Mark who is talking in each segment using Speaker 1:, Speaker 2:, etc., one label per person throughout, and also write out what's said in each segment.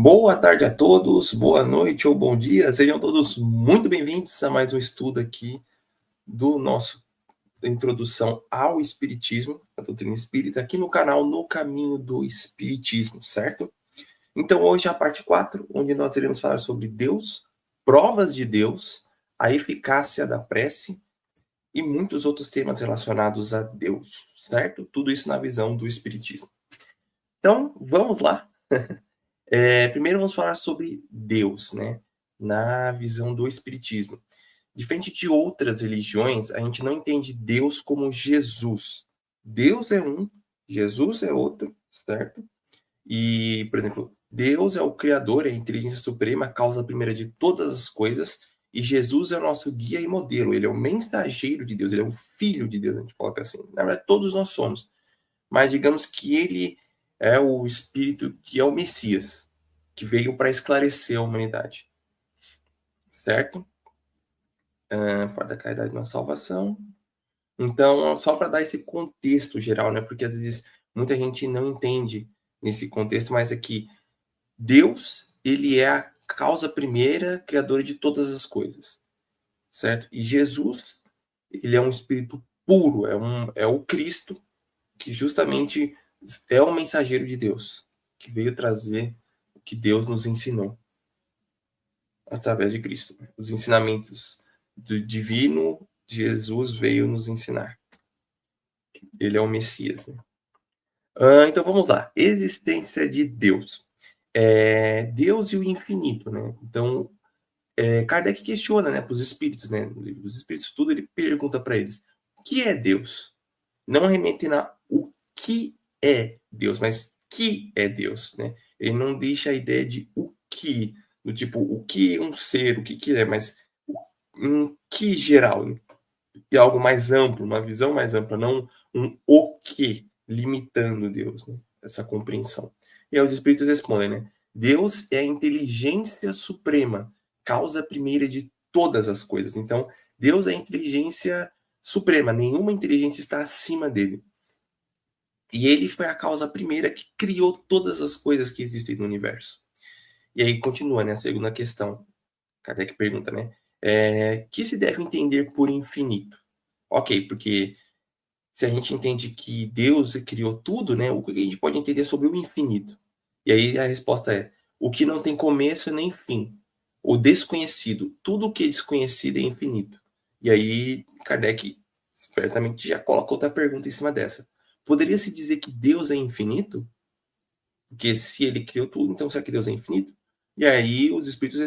Speaker 1: Boa tarde a todos, boa noite ou bom dia, sejam todos muito bem-vindos a mais um estudo aqui do nosso Introdução ao Espiritismo, a doutrina espírita, aqui no canal No Caminho do Espiritismo, certo? Então hoje é a parte 4, onde nós iremos falar sobre Deus, provas de Deus, a eficácia da prece e muitos outros temas relacionados a Deus, certo? Tudo isso na visão do Espiritismo. Então, vamos lá. Primeiro vamos falar sobre Deus, né? Na visão do Espiritismo. Diferente de outras religiões, a gente não entende Deus como Jesus. Deus é um, Jesus é outro, certo? E, por exemplo, Deus é o Criador, é a inteligência suprema, a causa primeira de todas as coisas, e Jesus é o nosso guia e modelo, ele é o mensageiro de Deus, ele é o filho de Deus, a gente coloca assim. Na verdade, todos nós somos, mas digamos que ele é o Espírito que é o Messias, que veio para esclarecer a humanidade, certo? Fora da caridade na salvação. Então, só para dar esse contexto geral, né? Porque às vezes muita gente não entende nesse contexto, mas é que Deus, ele é a causa primeira, criadora de todas as coisas, certo? E Jesus, ele é um espírito puro, é o Cristo, que justamente é o mensageiro de Deus, que veio trazer o que Deus nos ensinou através de Cristo. Os ensinamentos do divino, Jesus veio nos ensinar. Ele é o Messias, né? Então vamos lá. Existência de Deus. Deus e o infinito, né? Então, Kardec questiona, né, para os espíritos, né? No livro dos Espíritos, tudo ele pergunta para eles: o que é Deus? Não remetendo a o que é Deus, mas que é Deus, né? Ele não deixa a ideia de o que, do tipo, o que é um ser, o que é, mas um que geral, né? E algo mais amplo, uma visão mais ampla, não um o que, limitando Deus, né? Essa compreensão. E aí os espíritos respondem, né? Deus é a inteligência suprema, causa primeira de todas as coisas. Então, Deus é a inteligência suprema, nenhuma inteligência está acima dele. E ele foi a causa primeira que criou todas as coisas que existem no universo. E aí continua, né, a segunda questão. Kardec pergunta, né? Que se deve entender por infinito? Ok, porque se a gente entende que Deus criou tudo, né, o que a gente pode entender sobre o infinito? E aí a resposta é: o que não tem começo nem fim. O desconhecido. Tudo o que é desconhecido é infinito. E aí Kardec certamente já coloca outra pergunta em cima dessa. Poderia-se dizer que Deus é infinito? Porque se ele criou tudo, então será que Deus é infinito? E aí os espíritos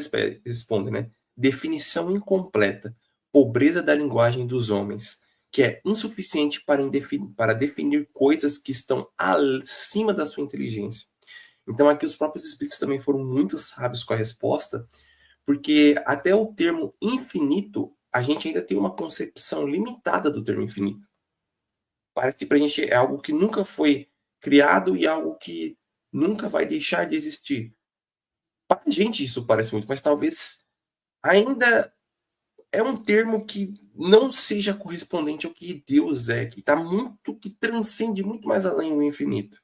Speaker 1: respondem, né? Definição incompleta, pobreza da linguagem dos homens, que é insuficiente para definir coisas que estão acima da sua inteligência. Então aqui os próprios espíritos também foram muito sábios com a resposta, porque até o termo infinito, a gente ainda tem uma concepção limitada do termo infinito. Parece que para a gente é algo que nunca foi criado e algo que nunca vai deixar de existir. Para a gente isso parece muito, mas talvez ainda é um termo que não seja correspondente ao que Deus é, que está muito, que transcende muito mais além do infinito.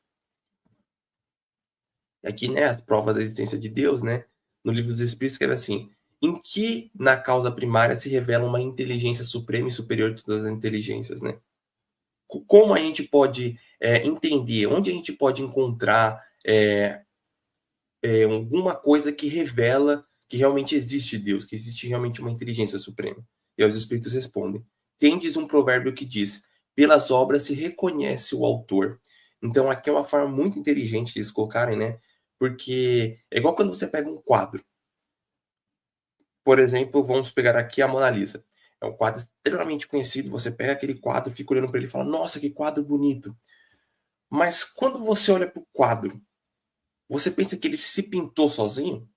Speaker 1: E aqui, né, as provas da existência de Deus, né, no livro dos Espíritos escreve assim: em que na causa primária se revela uma inteligência suprema e superior de todas as inteligências, né? Como a gente pode entender, onde a gente pode encontrar alguma coisa que revela que realmente existe Deus, que existe realmente uma inteligência suprema. E aí os espíritos respondem: tendes um provérbio que diz: pelas obras se reconhece o autor. Então aqui é uma forma muito inteligente de eles colocarem, né? Porque é igual quando você pega um quadro. Por exemplo, vamos pegar aqui a Mona Lisa. É um quadro extremamente conhecido. Você pega aquele quadro, fica olhando para ele e fala: nossa, que quadro bonito. Mas quando você olha para o quadro, você pensa que ele se pintou sozinho?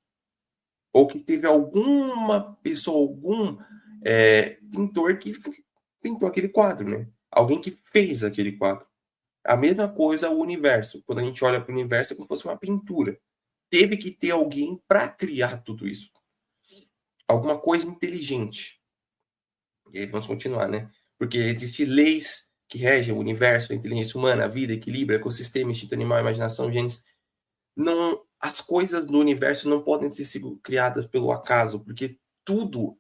Speaker 1: Ou que teve alguma pessoa, algum pintor que pintou aquele quadro, né? Alguém que fez aquele quadro. A mesma coisa o universo. Quando a gente olha para o universo, é como se fosse uma pintura. Teve que ter alguém para criar tudo isso. Alguma coisa inteligente. E aí vamos continuar, né? Porque existem leis que regem o universo, a inteligência humana, a vida, equilíbrio, ecossistema, instinto animal, imaginação, genes. Não, as coisas do universo não podem ter sido criadas pelo acaso, porque tudo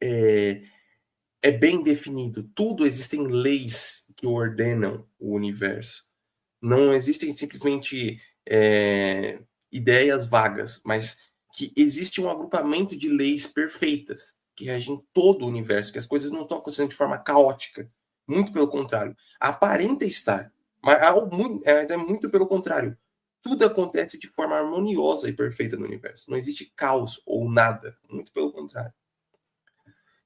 Speaker 1: é bem definido, tudo existem leis que ordenam o universo. Não existem simplesmente ideias vagas, mas que existe um agrupamento de leis perfeitas que regem todo o universo, que as coisas não estão acontecendo de forma caótica. Muito pelo contrário. Aparenta estar, mas é muito pelo contrário. Tudo acontece de forma harmoniosa e perfeita no universo. Não existe caos ou nada. Muito pelo contrário.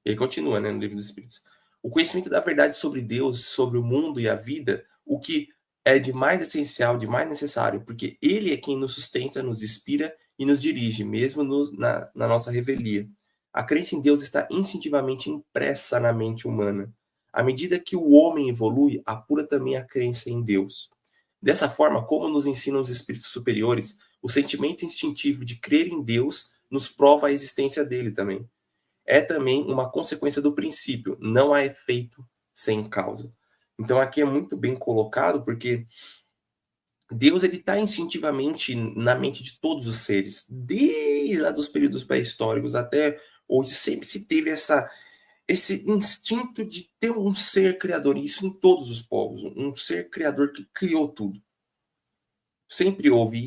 Speaker 1: E aí continua, né, no Livro dos Espíritos. O conhecimento da verdade sobre Deus, sobre o mundo e a vida, o que é de mais essencial, de mais necessário, porque Ele é quem nos sustenta, nos inspira e nos dirige, mesmo na nossa revelia. A crença em Deus está instintivamente impressa na mente humana. À medida que o homem evolui, apura também a crença em Deus. Dessa forma, como nos ensinam os espíritos superiores, o sentimento instintivo de crer em Deus nos prova a existência dele também. É também uma consequência do princípio, não há efeito sem causa. Então aqui é muito bem colocado, porque Deus ele está instintivamente na mente de todos os seres, desde lá dos períodos pré-históricos até hoje, sempre se teve esse instinto de ter um ser criador, e isso em todos os povos, um ser criador que criou tudo. Sempre houve.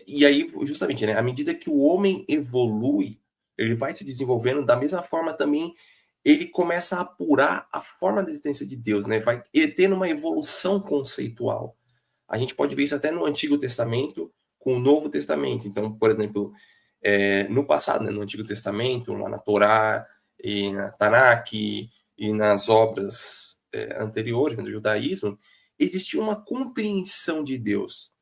Speaker 1: E aí, justamente, né, à medida que o homem evolui, ele vai se desenvolvendo, da mesma forma também ele começa a apurar a forma da existência de Deus, né? Vai tendo uma evolução conceitual. A gente pode ver isso até no Antigo Testamento com o Novo Testamento. Então, por exemplo, no passado, né, no Antigo Testamento, lá na Torá, e na Tanakh, e nas obras anteriores, né, do judaísmo, existia uma compreensão de Deus.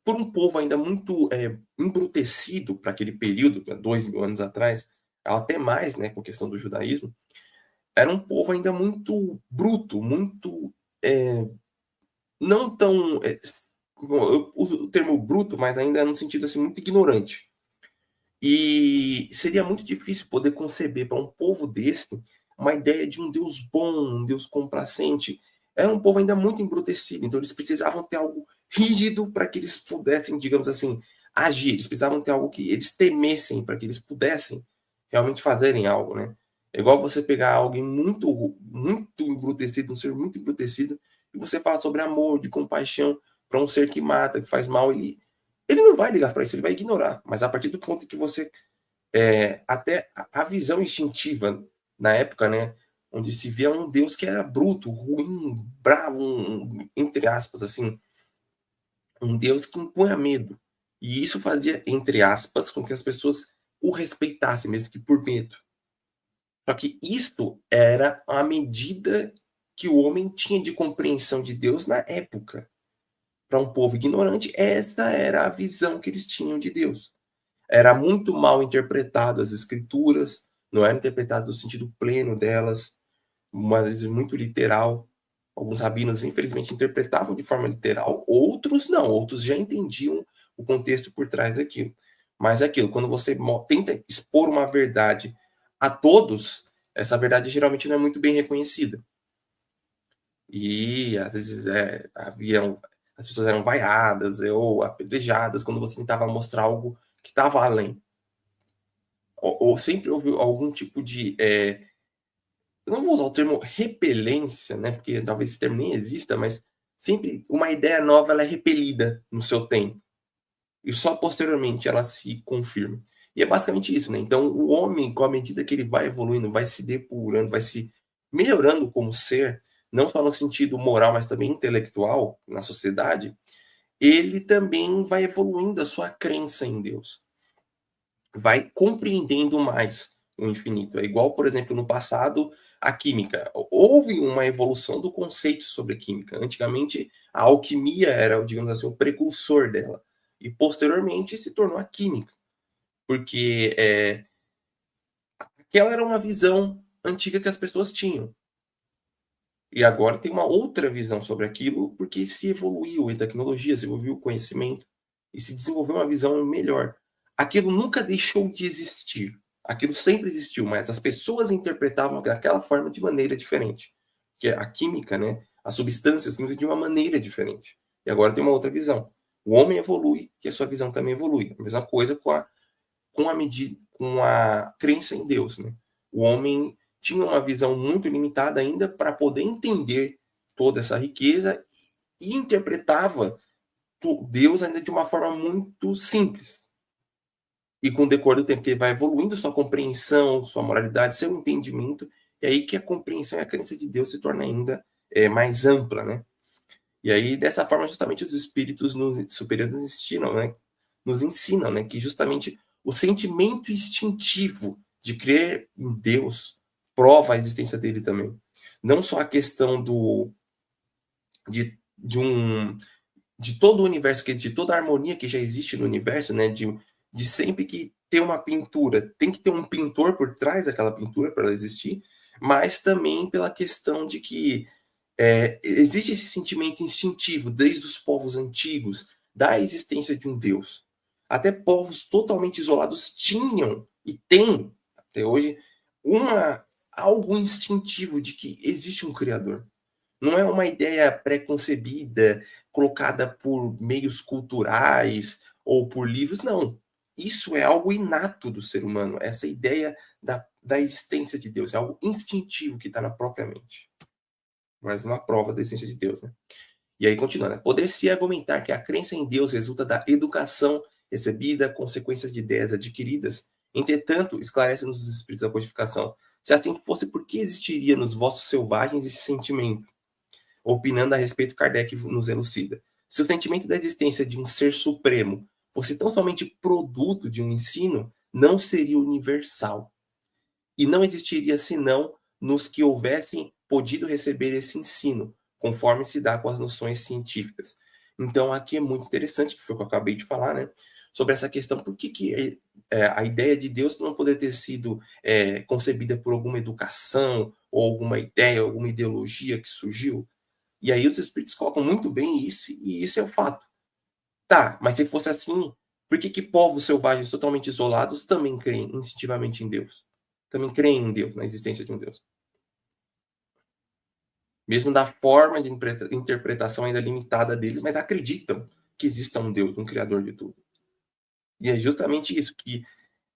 Speaker 1: Por um povo ainda muito embrutecido para aquele período, 2.000 anos atrás, até mais, né, com a questão do judaísmo, era um povo ainda muito bruto, muito não tão eu uso o termo bruto, mas ainda no sentido assim muito ignorante. E seria muito difícil poder conceber para um povo desse uma ideia de um Deus bom, um Deus complacente. Era um povo ainda muito embrutecido, então eles precisavam ter algo rígido para que eles pudessem, digamos assim, agir. Eles precisavam ter algo que eles temessem para que eles pudessem realmente fazerem algo, né? É igual você pegar alguém muito embrutecido, um ser muito embrutecido, e você fala sobre amor, de compaixão para um ser que mata, que faz mal, ele não vai ligar para isso, ele vai ignorar. Mas a partir do ponto que você até a visão instintiva na época, né, onde se via um Deus que era bruto, ruim, bravo, entre aspas, assim, um Deus que impunha medo. E isso fazia, entre aspas, com que as pessoas o respeitassem, mesmo que por medo. Só que isto era a medida que o homem tinha de compreensão de Deus na época. Para um povo ignorante, essa era a visão que eles tinham de Deus. Era muito mal interpretado as escrituras, não era interpretado no sentido pleno delas, mas muito literal. Alguns rabinos, infelizmente, interpretavam de forma literal, outros não, outros já entendiam o contexto por trás daquilo. Mas é aquilo, quando você tenta expor uma verdade a todos, essa verdade geralmente não é muito bem reconhecida. E às vezes as pessoas eram vaiadas ou apedrejadas quando você tentava mostrar algo que estava além. Ou sempre houve algum tipo de. Eu não vou usar o termo repelência, né? Porque talvez esse termo nem exista, mas sempre uma ideia nova ela é repelida no seu tempo. E só posteriormente ela se confirma. E é basicamente isso, né? Então, o homem, com a medida que ele vai evoluindo, vai se depurando, vai se melhorando como ser, não só no sentido moral, mas também intelectual na sociedade, ele também vai evoluindo a sua crença em Deus. Vai compreendendo mais o infinito. É igual, por exemplo, no passado, a química. Houve uma evolução do conceito sobre a química. Antigamente, a alquimia era, digamos assim, o precursor dela. E, posteriormente, se tornou a química. Porque aquela era uma visão antiga que as pessoas tinham. E agora tem uma outra visão sobre aquilo, porque se evoluiu a tecnologia, se evoluiu o conhecimento, e se desenvolveu uma visão melhor. Aquilo nunca deixou de existir. Aquilo sempre existiu, mas as pessoas interpretavam daquela forma de maneira diferente. Que a química, né, as substâncias químicas de uma maneira diferente. E agora tem uma outra visão. O homem evolui e a sua visão também evolui. A mesma coisa com a crença em Deus, né? O homem tinha uma visão muito limitada ainda para poder entender toda essa riqueza e interpretava Deus ainda de uma forma muito simples. E com o decorrer do tempo que ele vai evoluindo, sua compreensão, sua moralidade, seu entendimento, é aí que a compreensão e a crença de Deus se torna ainda mais ampla, né? E aí, dessa forma, justamente os espíritos superiores nos ensinam, né, que justamente o sentimento instintivo de crer em Deus prova a existência dele também. Não só a questão de todo o universo, de toda a harmonia que já existe no universo, né, de sempre que ter uma pintura, tem que ter um pintor por trás daquela pintura para ela existir, mas também pela questão de que existe esse sentimento instintivo desde os povos antigos da existência de um Deus. Até povos totalmente isolados tinham e têm até hoje algo instintivo de que existe um Criador. Não é uma ideia pré-concebida, colocada por meios culturais ou por livros, não. Isso é algo inato do ser humano, essa ideia da existência de Deus, é algo instintivo que está na própria mente. Mais uma prova da existência de Deus, né? E aí continua, né? Poder-se argumentar que a crença em Deus resulta da educação recebida, consequências de ideias adquiridas. Entretanto, esclarece-nos os espíritos da codificação. Se assim fosse, por que existiria nos vossos selvagens esse sentimento? Opinando a respeito, Kardec nos elucida. Se o sentimento da existência de um ser supremo fosse tão somente produto de um ensino, não seria universal. E não existiria senão nos que houvessem podido receber esse ensino, conforme se dá com as noções científicas. Então, aqui é muito interessante, que foi o que eu acabei de falar, né? Sobre essa questão, por que a ideia de Deus não poder ter sido concebida por alguma educação, ou alguma ideia, alguma ideologia que surgiu? E aí os espíritos colocam muito bem isso, e isso é o fato. Tá, mas se fosse assim, por que povos selvagens totalmente isolados também creem instintivamente em Deus? Também creem em Deus, na existência de um Deus? Mesmo da forma de interpretação ainda limitada deles, mas acreditam que exista um Deus, um Criador de tudo. E é justamente isso, que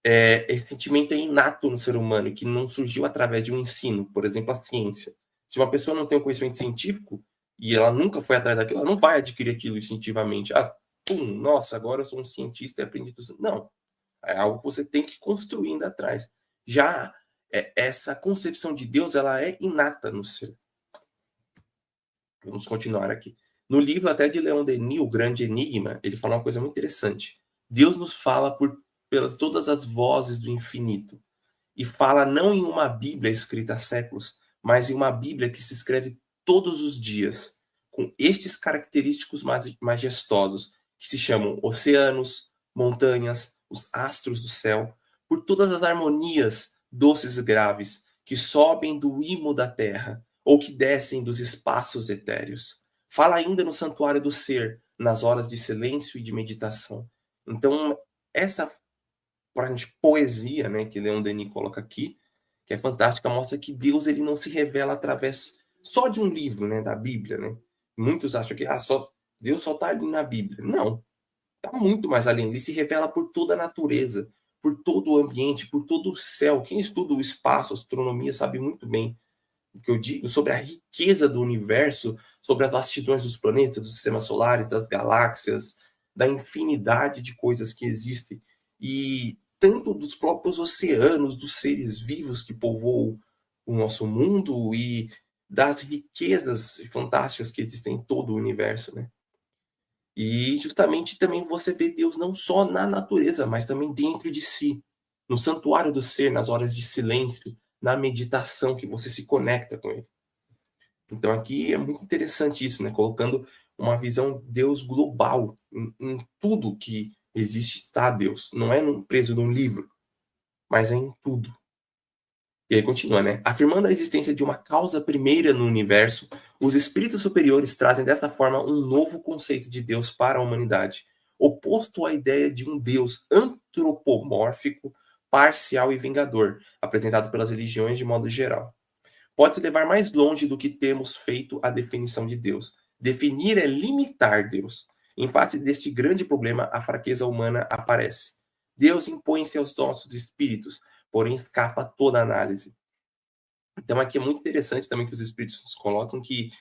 Speaker 1: esse sentimento é inato no ser humano, que não surgiu através de um ensino, por exemplo, a ciência. Se uma pessoa não tem um conhecimento científico, e ela nunca foi atrás daquilo, ela não vai adquirir aquilo instintivamente. Nossa, agora eu sou um cientista e aprendi tudo. Não, é algo que você tem que ir construindo atrás. Já essa concepção de Deus, ela é inata no ser. Vamos continuar aqui. No livro até de Leon Denis, O Grande Enigma, ele fala uma coisa muito interessante. Deus nos fala pelas todas as vozes do infinito. E fala não em uma Bíblia escrita há séculos, mas em uma Bíblia que se escreve todos os dias, com estes característicos majestosos, que se chamam oceanos, montanhas, os astros do céu, por todas as harmonias doces e graves que sobem do imo da terra, ou que descem dos espaços etéreos. Fala ainda no santuário do ser, nas horas de silêncio e de meditação. Então, essa poesia, né, que Leon Denis coloca aqui, que é fantástica, mostra que Deus ele não se revela através só de um livro, né, da Bíblia, né? Muitos acham que Deus só está ali na Bíblia. Não, está muito mais além. Ele se revela por toda a natureza, por todo o ambiente, por todo o céu. Quem estuda o espaço, a astronomia, sabe muito bem o que eu digo sobre a riqueza do universo, sobre as vastidões dos planetas, dos sistemas solares, das galáxias, da infinidade de coisas que existem. E tanto dos próprios oceanos, dos seres vivos que povoam o nosso mundo e das riquezas fantásticas que existem em todo o universo, né? E justamente também você vê Deus não só na natureza, mas também dentro de si, no santuário do ser, nas horas de silêncio, na meditação que você se conecta com ele. Então aqui é muito interessante isso, né? Colocando uma visão Deus global em tudo que existe está Deus. Não é preso num livro, mas é em tudo. E aí continua, né? Afirmando a existência de uma causa primeira no universo, os espíritos superiores trazem dessa forma um novo conceito de Deus para a humanidade, oposto à ideia de um Deus antropomórfico, parcial e vingador, apresentado pelas religiões de modo geral. Pode-se levar mais longe do que temos feito a definição de Deus. Definir é limitar Deus. Em face deste grande problema, a fraqueza humana aparece. Deus impõe-se aos nossos espíritos, porém escapa a toda análise. Então aqui é muito interessante também que os espíritos nos colocam que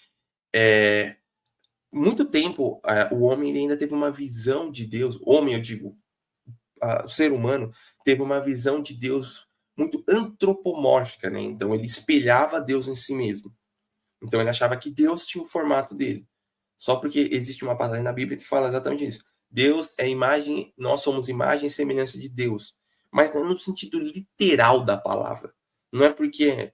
Speaker 1: muito tempo o homem ainda teve uma visão de Deus, homem eu digo, o ser humano teve uma visão de Deus muito antropomórfica, né? Então ele espelhava Deus em si mesmo. Então ele achava que Deus tinha o formato dele. Só porque existe uma passagem na Bíblia que fala exatamente isso. Deus é imagem, nós somos imagem e semelhança de Deus. Mas não é no sentido literal da palavra. Não é porque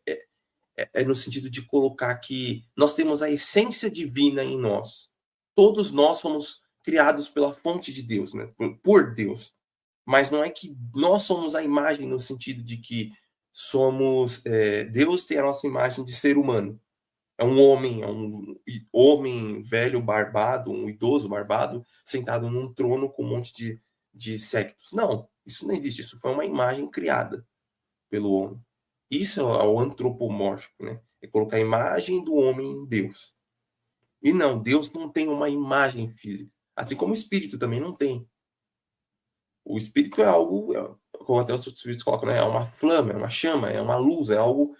Speaker 1: é no sentido de colocar que nós temos a essência divina em nós. Todos nós somos criados pela fonte de Deus, né? Por Deus. Mas não é que nós somos a imagem no sentido de que somos... Deus tem a nossa imagem de ser humano. É um homem velho barbado, um idoso barbado, sentado num trono com um monte de séquitos. Não, isso não existe. Isso foi uma imagem criada pelo homem. Isso é o antropomórfico, né? É colocar a imagem do homem em Deus. E não, Deus não tem uma imagem física. Assim como o espírito também não tem. O espírito é algo, como até os espíritos colocam, né? É uma flama, é uma chama, é uma luz, é algo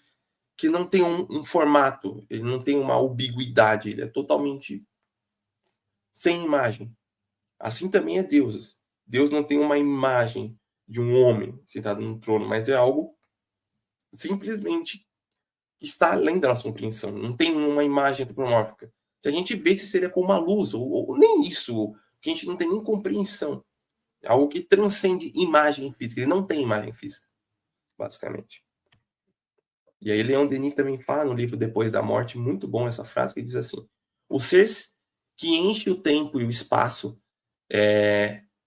Speaker 1: que não tem um formato, ele não tem uma ambiguidade, ele é totalmente sem imagem. Assim também é Deus. Deus não tem uma imagem de um homem sentado num trono, mas é algo simplesmente que está além da nossa compreensão. Não tem uma imagem antropomórfica. Se a gente vê, seria como uma luz, ou nem isso, que a gente não tem nem compreensão. É algo que transcende imagem física. Ele não tem imagem física, basicamente. E aí Leon Denis também fala no livro Depois da Morte, muito bom essa frase, que diz assim: o ser que enche o tempo e o espaço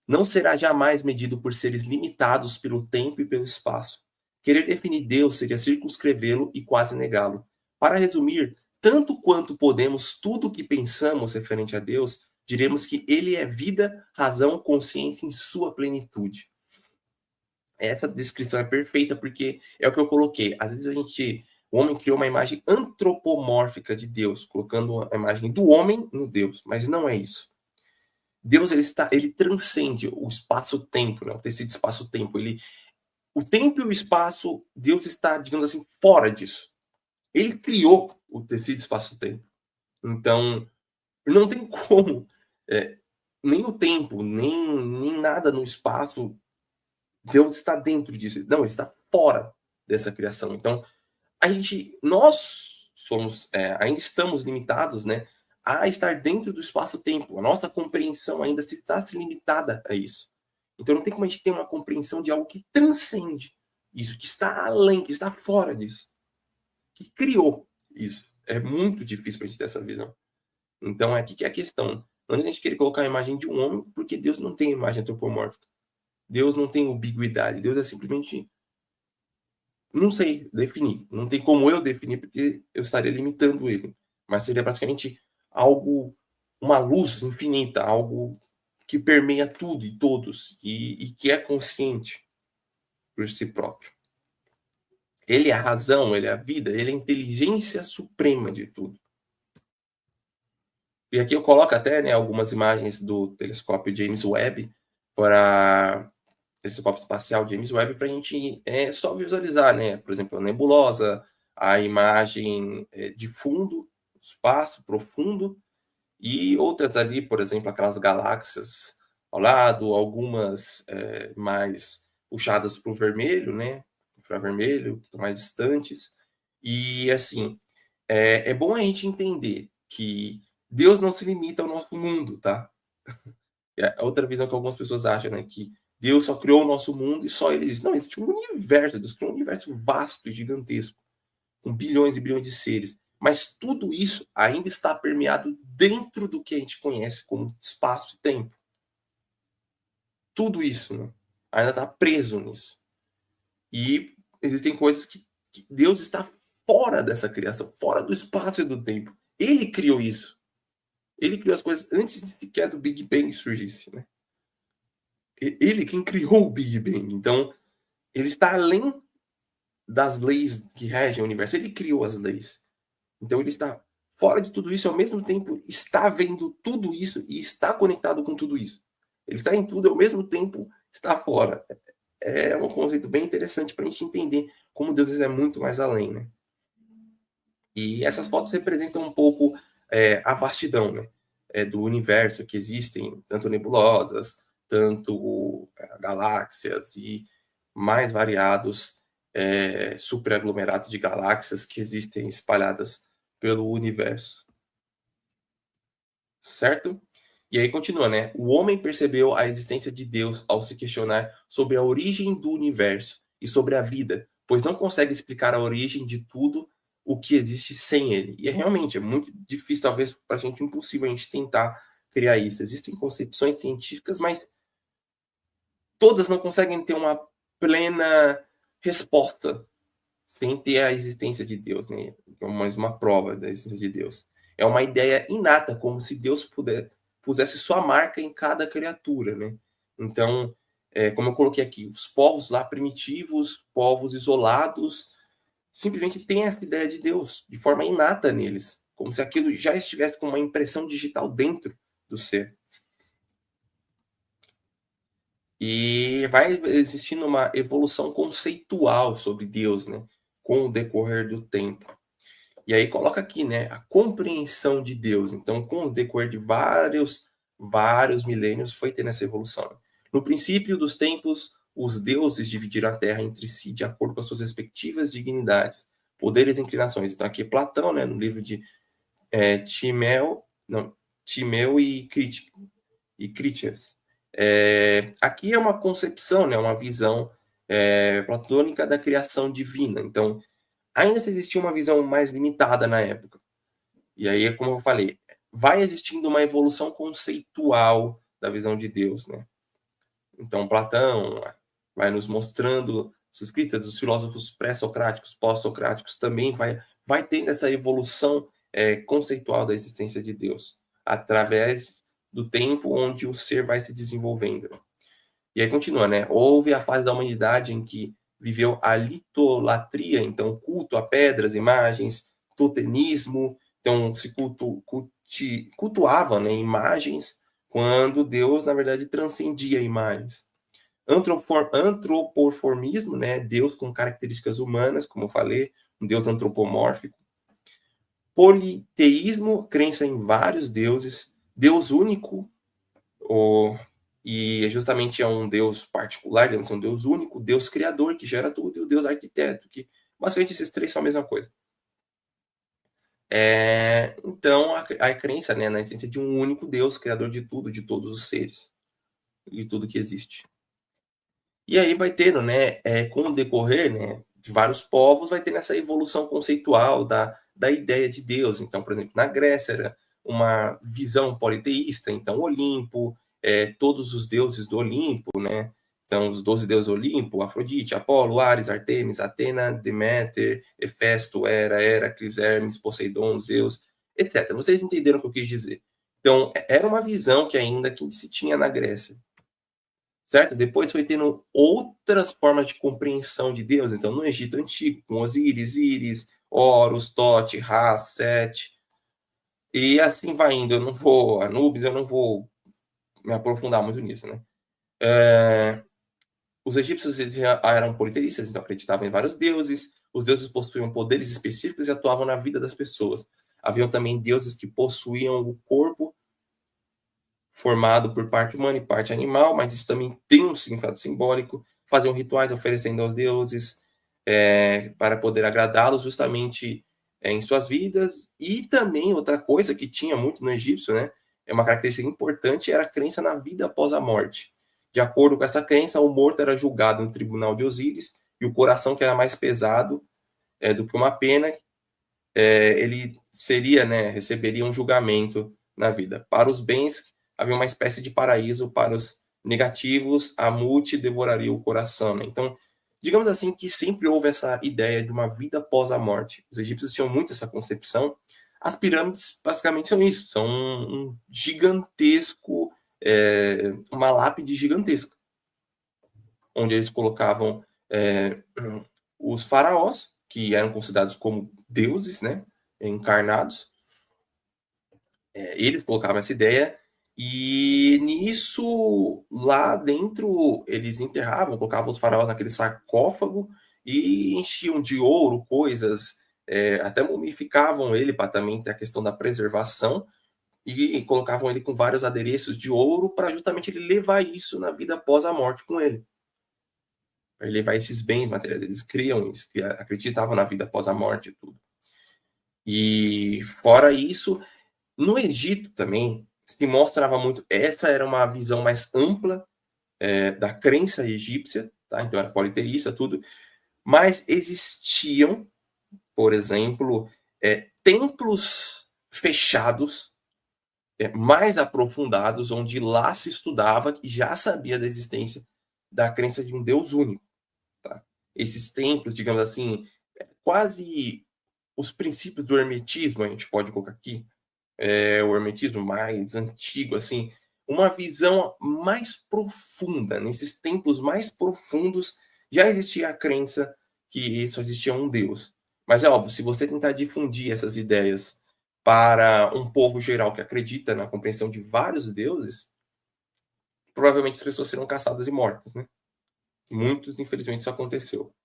Speaker 1: não será jamais medido por seres limitados pelo tempo e pelo espaço. Querer definir Deus seria circunscrevê-lo e quase negá-lo. Para resumir, tanto quanto podemos tudo o que pensamos referente a Deus, diremos que ele é vida, razão, consciência em sua plenitude. Essa descrição é perfeita porque é o que eu coloquei. Às vezes o homem criou uma imagem antropomórfica de Deus, colocando a imagem do homem no Deus, mas não é isso. Deus ele transcende o espaço-tempo, né? O tecido espaço-tempo. O tempo e o espaço, Deus está, digamos assim, fora disso. Ele criou o tecido espaço-tempo. Então, não tem como nem o tempo, nem nada no espaço. Deus está dentro disso. Não, ele está fora dessa criação. Então, nós somos, ainda estamos limitados, né, a estar dentro do espaço-tempo. A nossa compreensão ainda está limitada a isso. Então, não tem como a gente ter uma compreensão de algo que transcende isso, que está além, que está fora disso, que criou isso. É muito difícil para a gente ter essa visão. Então, aqui que é a questão. Não é a gente querer colocar a imagem de um homem, porque Deus não tem imagem antropomórfica. Deus não tem ambiguidade. Deus é simplesmente... Não sei definir. Não tem como eu definir, porque eu estaria limitando ele. Mas seria praticamente algo, uma luz infinita, algo que permeia tudo e todos, e que é consciente por si próprio. Ele é a razão, ele é a vida, ele é a inteligência suprema de tudo. E aqui eu coloco até, né, algumas imagens do telescópio James Webb, para telescópio espacial James Webb, para a gente só visualizar, né? Por exemplo, a nebulosa, a imagem de fundo, espaço profundo, e outras ali, por exemplo, aquelas galáxias ao lado, algumas mais puxadas para o vermelho, né? Infravermelho, que estão mais distantes. E, assim, é bom a gente entender que Deus não se limita ao nosso mundo, tá? É outra visão que algumas pessoas acham, né? Que Deus só criou o nosso mundo e só ele existe. Não, existe um universo. Deus criou um universo vasto e gigantesco, com bilhões e bilhões de seres. Mas tudo isso ainda está permeado dentro do que a gente conhece como espaço e tempo. Tudo isso, né, ainda está preso nisso. E existem coisas que Deus está fora dessa criação, fora do espaço e do tempo. Ele criou isso. Ele criou as coisas antes sequer do Big Bang surgisse, né? Ele quem criou o Big Bang. Então, ele está além das leis que regem o universo. Ele criou as leis. Então, ele está fora de tudo isso, ao mesmo tempo está vendo tudo isso e está conectado com tudo isso. Ele está em tudo, ao mesmo tempo está fora. É um conceito bem interessante para a gente entender como Deus é muito mais além, né? E essas fotos representam um pouco a vastidão, né? Do universo, que existem tanto nebulosas, tanto galáxias e mais variados superaglomerados de galáxias que existem espalhadas pelo universo. Certo? E aí continua, né? O homem percebeu a existência de Deus ao se questionar sobre a origem do universo e sobre a vida, pois não consegue explicar a origem de tudo o que existe sem ele. E realmente é muito difícil, talvez para a gente impossível a gente tentar criar isso. Existem concepções científicas, mas todas não conseguem ter uma plena resposta sem ter a existência de Deus, né? Mais uma prova da existência de Deus. É uma ideia inata, como se Deus pusesse sua marca em cada criatura, né? Então, como eu coloquei aqui, os povos lá primitivos, povos isolados, simplesmente têm essa ideia de Deus de forma inata neles, como se aquilo já estivesse com uma impressão digital dentro do ser. E vai existindo uma evolução conceitual sobre Deus, né? Com o decorrer do tempo. E aí coloca aqui, né, a compreensão de Deus. Então, com o decorrer de vários milênios, foi tendo essa evolução. No princípio dos tempos, os deuses dividiram a terra entre si de acordo com as suas respectivas dignidades, poderes e inclinações. Então, aqui Platão, né, no livro de Timeu e Critias. Aqui é uma concepção, né, uma visão platônica da criação divina. Então, ainda se existia uma visão mais limitada na época. E aí, como eu falei, vai existindo uma evolução conceitual da visão de Deus, né? Então, Platão vai nos mostrando, as escritas dos filósofos pré-socráticos, pós-socráticos, também vai tendo essa evolução conceitual da existência de Deus, através do tempo onde o ser vai se desenvolvendo. E aí continua, né? Houve a fase da humanidade em que viveu a litolatria, então culto a pedras, imagens, totemismo, então se cultuava, né, imagens, quando Deus, na verdade, transcendia imagens. Antropoformismo, né, Deus com características humanas, como eu falei, um Deus antropomórfico. Politeísmo, crença em vários deuses. Deus único, e justamente é um Deus particular, é um Deus único, Deus criador, que gera tudo, e o Deus arquiteto, que basicamente esses três são a mesma coisa. Então, a crença, né, na essência de um único Deus, criador de tudo, de todos os seres, e tudo que existe. E aí vai tendo, né, com o decorrer, né, de vários povos, vai tendo essa evolução conceitual da ideia de Deus. Então, por exemplo, na Grécia era uma visão politeísta, então Olimpo, todos os deuses do Olimpo, né? Então, os 12 deuses do Olimpo, Afrodite, Apolo, Ares, Artemis, Atena, Deméter, Hefesto, Hera, Heracles, Hermes, Poseidon, Zeus, etc. Vocês entenderam o que eu quis dizer. Então, era uma visão que ainda que se tinha na Grécia, certo? Depois foi tendo outras formas de compreensão de Deus. Então, no Egito Antigo, com Osíris, Íris, Horus, Tote, Ra, Sete, e assim vai indo. Anubis, eu não vou me aprofundar muito nisso, né? Os egípcios eles eram politeístas, então acreditavam em vários deuses. Os deuses possuíam poderes específicos e atuavam na vida das pessoas. Haviam também deuses que possuíam o corpo formado por parte humana e parte animal, mas isso também tem um significado simbólico. Faziam rituais oferecendo aos deuses para poder agradá-los justamente em suas vidas. E também outra coisa que tinha muito no egípcio, né, é uma característica importante, era a crença na vida após a morte. De acordo com essa crença, o morto era julgado no tribunal de Osíris e o coração, que era mais pesado do que uma pena, ele seria, né, receberia um julgamento na vida. Para os bens, havia uma espécie de paraíso, para os negativos, a morte devoraria o coração. Né? Então, digamos assim que sempre houve essa ideia de uma vida após a morte. Os egípcios tinham muito essa concepção. As pirâmides, basicamente, são isso. São um gigantesco, uma lápide gigantesca, onde eles colocavam os faraós, que eram considerados como deuses, né, encarnados, eles colocavam essa ideia, e nisso, lá dentro, eles enterravam, colocavam os faraós naquele sarcófago e enchiam de ouro coisas, até mumificavam ele para também ter a questão da preservação, e colocavam ele com vários adereços de ouro para justamente ele levar isso na vida após a morte com ele. Para ele levar esses bens materiais. Eles criam isso, acreditavam na vida após a morte e tudo. E fora isso, no Egito também se mostrava muito. Essa era uma visão mais ampla da crença egípcia, tá? Então era politeísta, tudo. Mas existiam, por exemplo, templos fechados, mais aprofundados, onde lá se estudava e já sabia da existência da crença de um Deus único. Tá? Esses templos, digamos assim, quase os princípios do hermetismo, a gente pode colocar aqui, o hermetismo mais antigo, assim, uma visão mais profunda, nesses templos mais profundos, já existia a crença que só existia um Deus. Mas é óbvio, se você tentar difundir essas ideias para um povo geral que acredita na compreensão de vários deuses, provavelmente as pessoas serão caçadas e mortas, né? Muitos, infelizmente, isso aconteceu.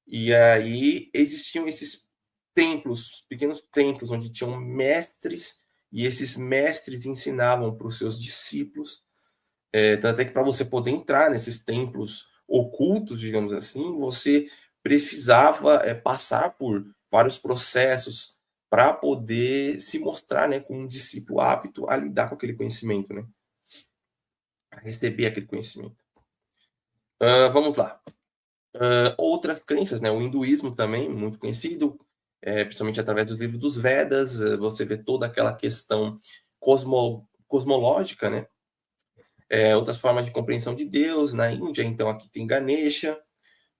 Speaker 1: E aí existiam esses templos, pequenos templos, onde tinham mestres, e esses mestres ensinavam para os seus discípulos. Tanto é que para você poder entrar nesses templos ocultos, digamos assim, você precisava passar por vários processos para poder se mostrar, né, como um discípulo apto a lidar com aquele conhecimento, né? A receber aquele conhecimento. Vamos lá. Outras crenças, né? O hinduísmo também, muito conhecido, principalmente através dos livros dos Vedas, você vê toda aquela questão cosmológica, né? Outras formas de compreensão de Deus, na Índia, então aqui tem Ganesha,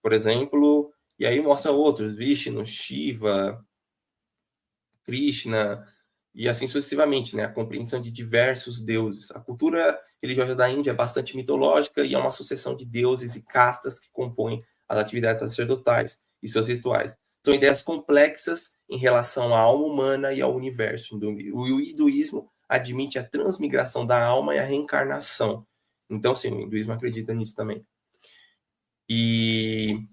Speaker 1: por exemplo, e aí mostra outros, Vishnu, Shiva, Krishna, e assim sucessivamente, né? A compreensão de diversos deuses. A cultura religiosa da Índia é bastante mitológica e é uma sucessão de deuses e castas que compõem as atividades sacerdotais e seus rituais. São ideias complexas em relação à alma humana e ao universo. O hinduísmo admite a transmigração da alma e a reencarnação. Então, sim, o hinduísmo acredita nisso também. E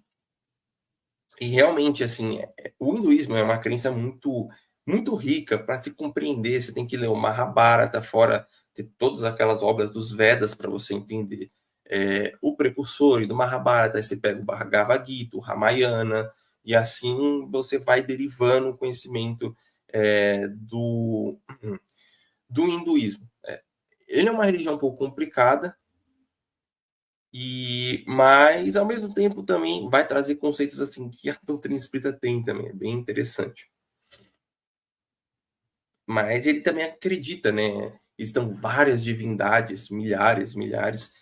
Speaker 1: realmente, assim, o hinduísmo é uma crença muito rica para se compreender. Você tem que ler o Mahabharata, fora ter todas aquelas obras dos Vedas para você entender o precursor do Mahabharata. Aí você pega o Bhagavad Gita, o Ramayana, e assim você vai derivando o conhecimento do hinduísmo. Ele é uma religião um pouco complicada, mas ao mesmo tempo também vai trazer conceitos assim que a doutrina espírita tem também, é bem interessante. Mas ele também acredita, né? Existem várias divindades, milhares.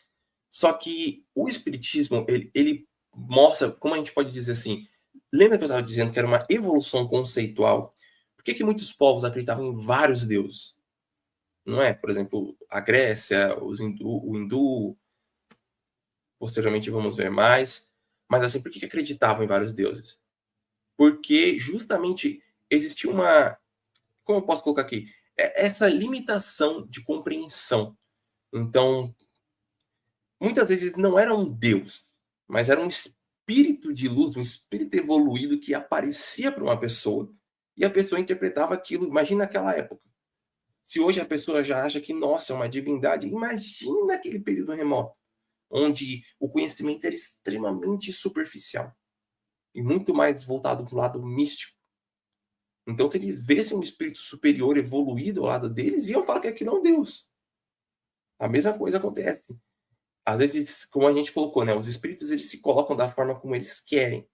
Speaker 1: Só que o espiritismo, ele mostra, como a gente pode dizer assim, lembra que eu estava dizendo que era uma evolução conceitual? Por que muitos povos acreditavam em vários deuses? Não é? Por exemplo, a Grécia, o hindu, posteriormente vamos ver mais. Mas assim, por que acreditavam em vários deuses? Porque justamente existia uma, como eu posso colocar aqui, essa limitação de compreensão. Então, muitas vezes não era um Deus, mas era um espírito de luz, um espírito evoluído que aparecia para uma pessoa e a pessoa interpretava aquilo. Imagina naquela época. Se hoje a pessoa já acha que, nossa, é uma divindade, imagina aquele período remoto, onde o conhecimento era extremamente superficial e muito mais voltado para o lado místico. Então, se eles vissem um espírito superior evoluído ao lado deles, iam falar que aquilo é um Deus. A mesma coisa acontece. Às vezes, como a gente colocou, né, os espíritos eles se colocam da forma como eles querem.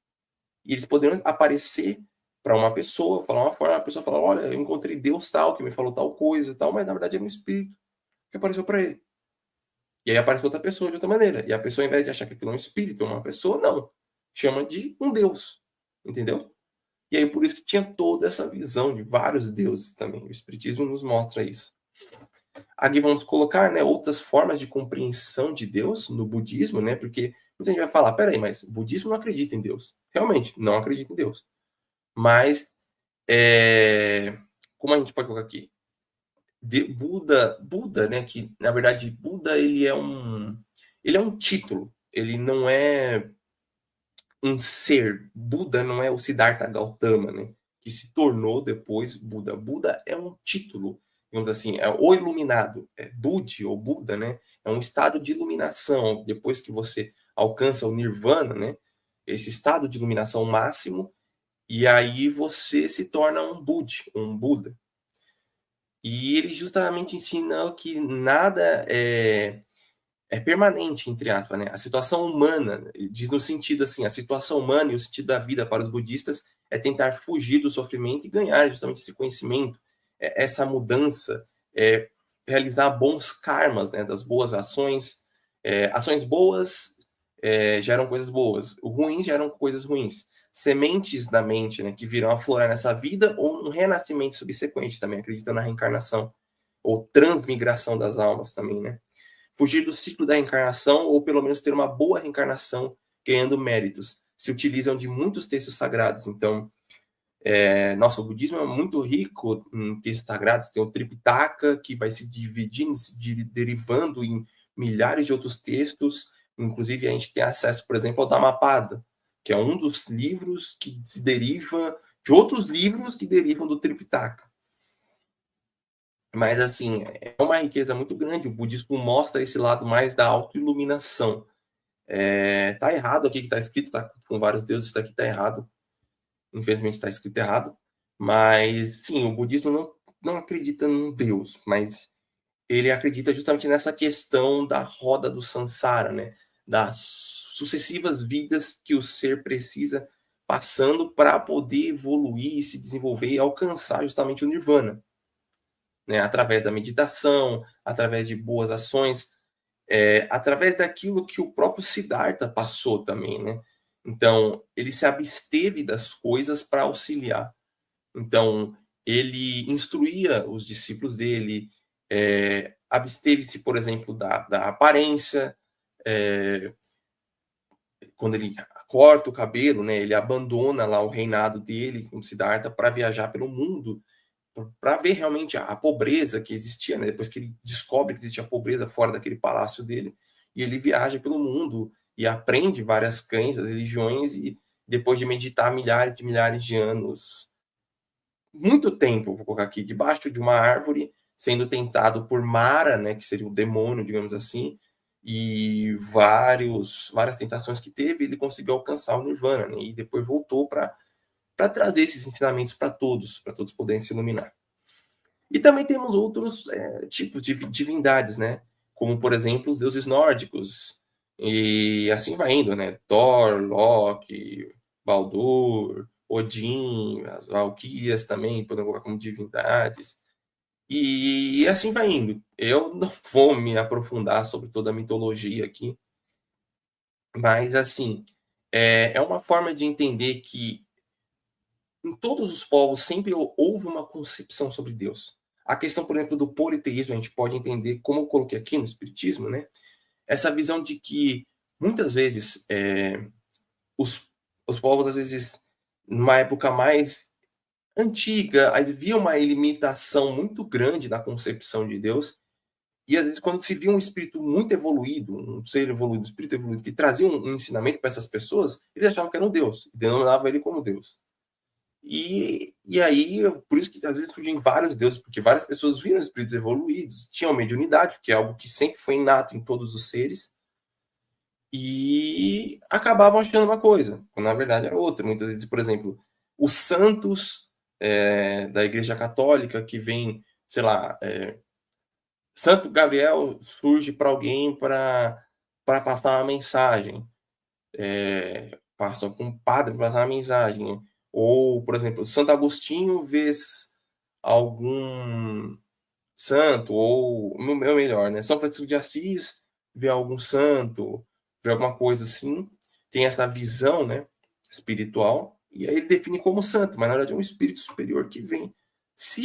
Speaker 1: E eles poderiam aparecer para uma pessoa, falar uma forma, a pessoa fala, olha, eu encontrei Deus tal, que me falou tal coisa, tal, mas na verdade é um espírito que apareceu para ele. E aí aparece outra pessoa de outra maneira. E a pessoa, ao invés de achar que aquilo é um espírito, uma pessoa, não. Chama de um Deus. Entendeu? E aí por isso que tinha toda essa visão de vários deuses também. O espiritismo nos mostra isso. Aqui vamos colocar, né, outras formas de compreensão de Deus no budismo, né? Porque muita gente vai falar, peraí, mas o budismo não acredita em Deus. Realmente, não acredita em Deus. Mas, como a gente pode colocar aqui? Buda, né, que na verdade Buda ele é um título, ele não é um ser. Buda não é o Siddhartha Gautama, né, que se tornou depois Buda. Buda é um título, digamos assim, é o iluminado, é Budi ou Buda, né, é um estado de iluminação. Depois que você alcança o Nirvana, né, esse estado de iluminação máximo, e aí você se torna um Budi, um Buda. E ele justamente ensina que nada é permanente, entre aspas, né? A situação humana, diz no sentido assim, a situação humana e o sentido da vida para os budistas é tentar fugir do sofrimento e ganhar justamente esse conhecimento, essa mudança, realizar bons karmas, né? Das boas ações. Ações boas geram coisas boas, o ruins geram coisas ruins. Sementes da mente, né? Que virão aflorar nessa vida ou um renascimento subsequente também, acreditando na reencarnação ou transmigração das almas também, né? Fugir do ciclo da reencarnação ou pelo menos ter uma boa reencarnação ganhando méritos. Se utilizam de muitos textos sagrados. Então, nossa, o budismo é muito rico em textos sagrados. Tem o Tripitaka, que vai se dividindo, derivando em milhares de outros textos. Inclusive, a gente tem acesso, por exemplo, ao Dhammapada, que é um dos livros que se deriva de outros livros que derivam do Tripitaka. Mas, assim, é uma riqueza muito grande. O budismo mostra esse lado mais da autoiluminação. Tá errado aqui que está escrito, tá com vários deuses, isso daqui tá errado. Infelizmente está escrito errado. Mas, sim, o budismo não acredita num deus, mas ele acredita justamente nessa questão da roda do samsara, né? Das sucessivas vidas que o ser precisa passando para poder evoluir, se desenvolver e alcançar justamente o nirvana. Né, através da meditação, através de boas ações, através daquilo que o próprio Siddhartha passou também, né? Então, ele se absteve das coisas para auxiliar. Então, ele instruía os discípulos dele, absteve-se, por exemplo, da aparência, quando ele corta o cabelo, né, ele abandona lá o reinado dele com Siddhartha para viajar pelo mundo, para ver realmente a pobreza que existia, né? Depois que ele descobre que existia pobreza fora daquele palácio dele, e ele viaja pelo mundo e aprende várias crenças, religiões, e depois de meditar milhares de anos, muito tempo, vou colocar aqui, debaixo de uma árvore, sendo tentado por Mara, né, que seria o demônio, digamos assim, e várias tentações que teve, ele conseguiu alcançar o Nirvana, né, e depois voltou para trazer esses ensinamentos para todos poderem se iluminar. E também temos outros tipos de divindades, né? Como, por exemplo, os deuses nórdicos. E assim vai indo, né? Thor, Loki, Baldur, Odin, as Valquírias também podem colocar como divindades. E assim vai indo. Eu não vou me aprofundar sobre toda a mitologia aqui, mas assim, é uma forma de entender que em todos os povos sempre houve uma concepção sobre Deus. A questão, por exemplo, do politeísmo, a gente pode entender, como eu coloquei aqui no Espiritismo, né? Essa visão de que, muitas vezes, os povos, às vezes, numa época mais antiga, havia uma limitação muito grande na concepção de Deus, e às vezes quando se via um espírito muito evoluído, um ser evoluído, um espírito evoluído, que trazia um ensinamento para essas pessoas, eles achavam que era um Deus, e denominavam ele como Deus. E aí, por isso que às vezes surgem vários deuses, porque várias pessoas viram espíritos evoluídos, tinham mediunidade, que é algo que sempre foi inato em todos os seres, e acabavam achando uma coisa, quando na verdade era outra. Muitas vezes, por exemplo, os santos da Igreja Católica, que vem, sei lá, Santo Gabriel surge para alguém para passar uma mensagem, passam com um padre para passar uma mensagem. Ou, por exemplo, Santo Agostinho vê algum santo, ou no meu melhor, né? São Francisco de Assis vê algum santo, vê alguma coisa assim, tem essa visão, né, espiritual, e aí ele define como santo, mas na verdade é um espírito superior que vem se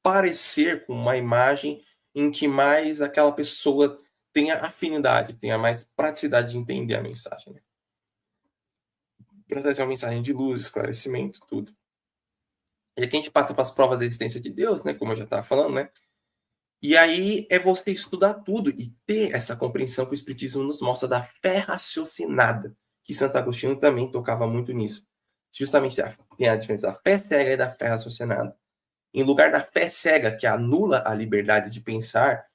Speaker 1: parecer com uma imagem em que mais aquela pessoa tenha afinidade, tenha mais praticidade de entender a mensagem, né? Para trazer uma mensagem de luz, esclarecimento, tudo. E aqui a gente passa para as provas da existência de Deus, né? Como eu já estava falando, né? E aí é você estudar tudo e ter essa compreensão que o Espiritismo nos mostra da fé raciocinada, que Santo Agostinho também tocava muito nisso. Justamente tem a diferença da fé cega e da fé raciocinada. Em lugar da fé cega, que anula a liberdade de pensar,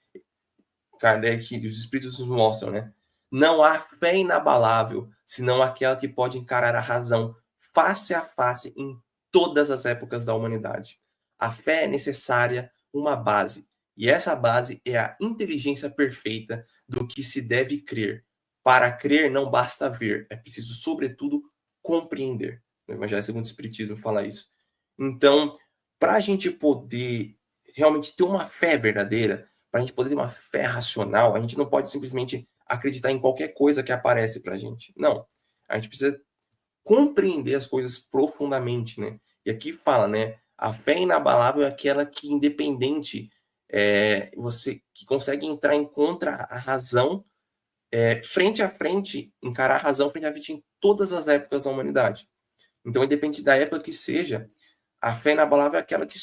Speaker 1: Kardec e os Espíritos nos mostram, né? Não há fé inabalável, senão aquela que pode encarar a razão face a face em todas as épocas da humanidade. A fé é necessária uma base, e essa base é a inteligência perfeita do que se deve crer. Para crer não basta ver, é preciso, sobretudo, compreender. O Evangelho segundo o Espiritismo fala isso. Então, para a gente poder realmente ter uma fé verdadeira, para a gente poder ter uma fé racional, a gente não pode simplesmente acreditar em qualquer coisa que aparece para a gente. Não. A gente precisa compreender as coisas profundamente, né? E aqui fala, né? A fé inabalável é aquela que, independente, você que consegue entrar em contra a razão, frente a frente, encarar a razão frente a frente em todas as épocas da humanidade. Então, independente da época que seja, a fé inabalável é aquela que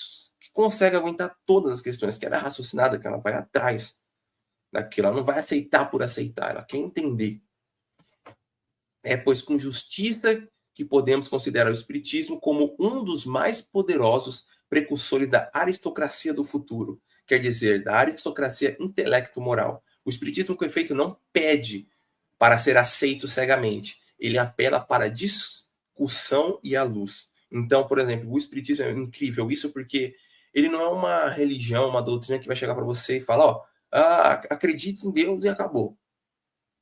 Speaker 1: consegue aguentar todas as questões, que ela é raciocinada, que ela vai atrás daquilo, ela não vai aceitar por aceitar, ela quer entender. É, pois, com justiça que podemos considerar o Espiritismo como um dos mais poderosos precursores da aristocracia do futuro, quer dizer, da aristocracia intelecto-moral. O Espiritismo, com efeito, não pede para ser aceito cegamente, ele apela para a discussão e a luz. Então, por exemplo, o Espiritismo é incrível isso porque ele não é uma religião, uma doutrina que vai chegar para você e falar, ó, acredite em Deus e acabou.